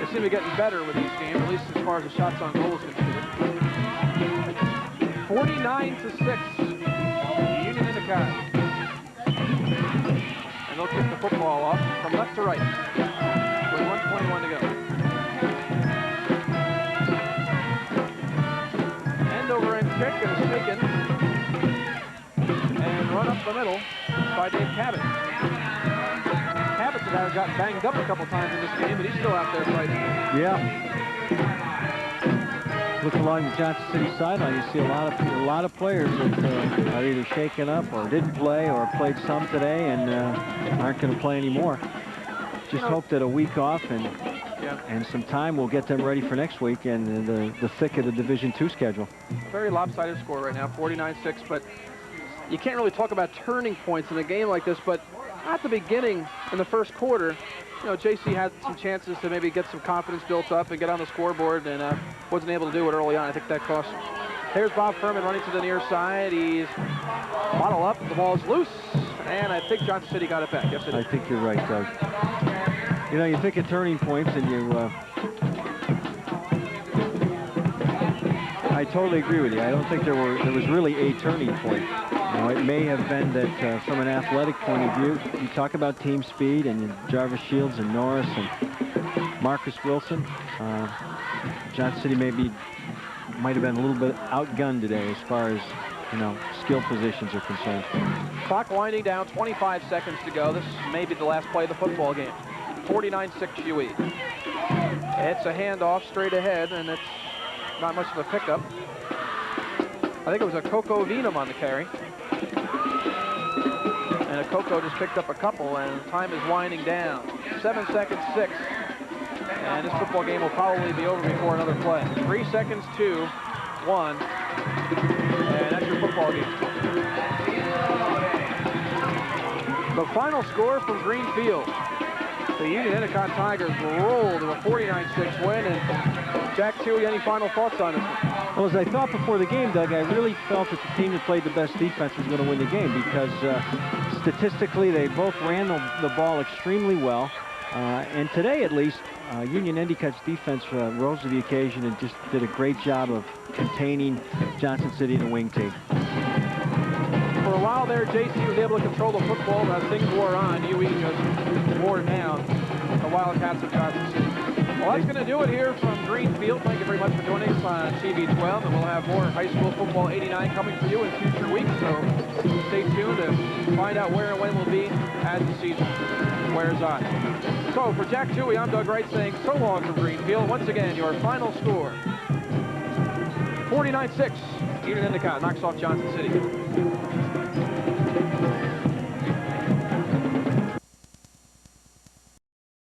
they seem to be getting better with these games, at least as far as the shots on goal is concerned. 49-6, Union-Endicott. And they'll kick the football off from left to right with 1:21 to go. End-over-end kick is taken and run up the middle by Dave Cabot. Cabot's a guy who got banged up a couple times in this game, but he's still out there fighting. Yeah. Look along the Johnson City sideline, you see a lot of players that are either shaken up or didn't play or played some today and aren't going to play anymore. Just hope that a week off and some time will get them ready for next week and the thick of the Division II schedule. Very lopsided score right now, 49-6, but you can't really talk about turning points in a game like this, but at the beginning in the first quarter, you know, JC had some chances to maybe get some confidence built up and get on the scoreboard and wasn't able to do it early on. I think that cost. Here's Bob Furman running to the near side. He's bottle up. The ball's loose, and I think Johnson City got it back. Yes, it is. I think you're right, Doug. You know, you think of turning points, and I totally agree with you. I don't think there was really a turning point. You know, it may have been that from an athletic point of view, you talk about team speed and Jarvis Shields and Norris and Marcus Wilson. Johnson City might have been a little bit outgunned today as far as, you know, skill positions are concerned. Clock winding down, 25 seconds to go. This may be the last play of the football game. 49-6 UE. It's a handoff straight ahead, and it's not much of a pickup. I think it was a Coco Venum on the carry. And a Coco just picked up a couple, and time is winding down. 7 seconds, 6. And this football game will probably be over before another play. 3 seconds, 2, 1. football game. The final score from Greenfield. The Union-Endicott Tigers roll to a 49-6 win. And Jack Chewy, any final thoughts on this one? Well, as I thought before the game, Doug, I really felt that the team that played the best defense was going to win the game because statistically they both ran the ball extremely well. And today, at least, Union-Endicott's defense rose to the occasion and just did a great job of containing Johnson City and the wing team. For a while there, JC was able to control the football, but as things wore on, UE just wore down the Wildcats of Johnson City. Well, that's going to do it here from Greenfield. Thank you very much for joining us on TV12, and we'll have more High School Football 89 coming for you in future weeks, so stay tuned to find out where and when we'll be as the season wears on. So, for Jack Chewy, I'm Doug Wright saying so long from Greenfield. Once again, your final score, 49-6. Union-Endicott knocks off Johnson City.